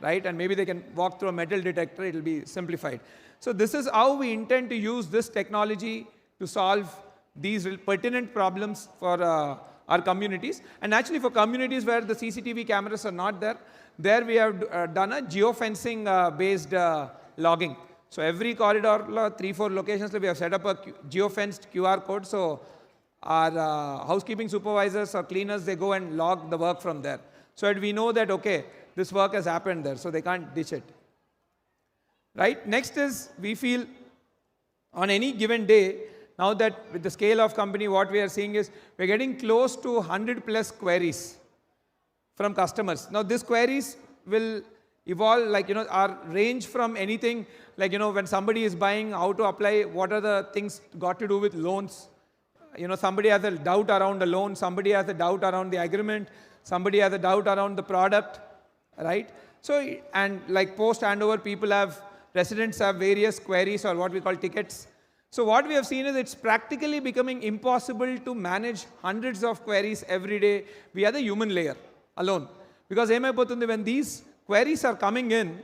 right? And maybe they can walk through a metal detector, it will be simplified. So this is how we intend to use this technology to solve these pertinent problems for our communities. And actually for communities where the CCTV cameras are not there, there we have done a geofencing based logging. So every corridor, 3-4 locations, we have set up a geofenced QR code. So our housekeeping supervisors or cleaners, they go and log the work from there. So that we know that, okay, this work has happened there, so they can't ditch it. Right? Next is, we feel on any given day, now that with the scale of company, what we are seeing is, we're getting close to 100 plus queries from customers. Now, these queries will evolve, our range from anything, when somebody is buying, how to apply, what are the things got to do with loans. Somebody has a doubt around a loan, somebody has a doubt around the agreement, somebody has a doubt around the product, right? So, and post handover, residents have various queries or what we call tickets. So what we have seen is it's practically becoming impossible to manage hundreds of queries every day via the human layer alone. Because when these queries are coming in,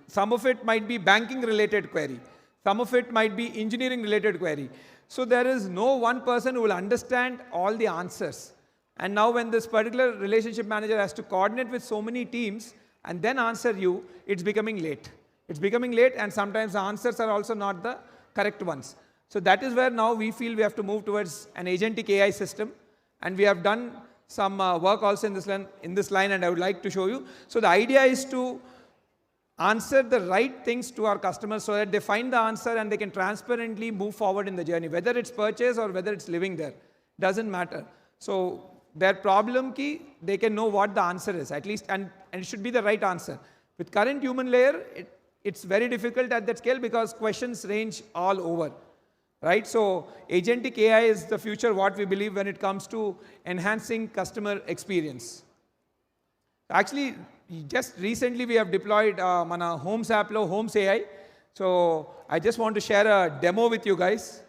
some of it might be banking related query, some of it might be engineering related query. So there is no one person who will understand all the answers. And now when this particular relationship manager has to coordinate with so many teams and then answer you, it's becoming late. It's becoming late, and sometimes the answers are also not the correct ones. So that is where now we feel we have to move towards an agentic AI system. And we have done some work also in this line, and I would like to show you. So the idea is to answer the right things to our customers so that they find the answer and they can transparently move forward in the journey. Whether it's purchase or whether it's living there, doesn't matter. So their problem key, they can know what the answer is, at least, and it should be the right answer. With current human layer, it's very difficult at that scale because questions range all over, right? So agentic AI is the future, what we believe when it comes to enhancing customer experience. Actually, just recently we have deployed mana Homes app lo Homes AI. So I just want to share a demo with you guys.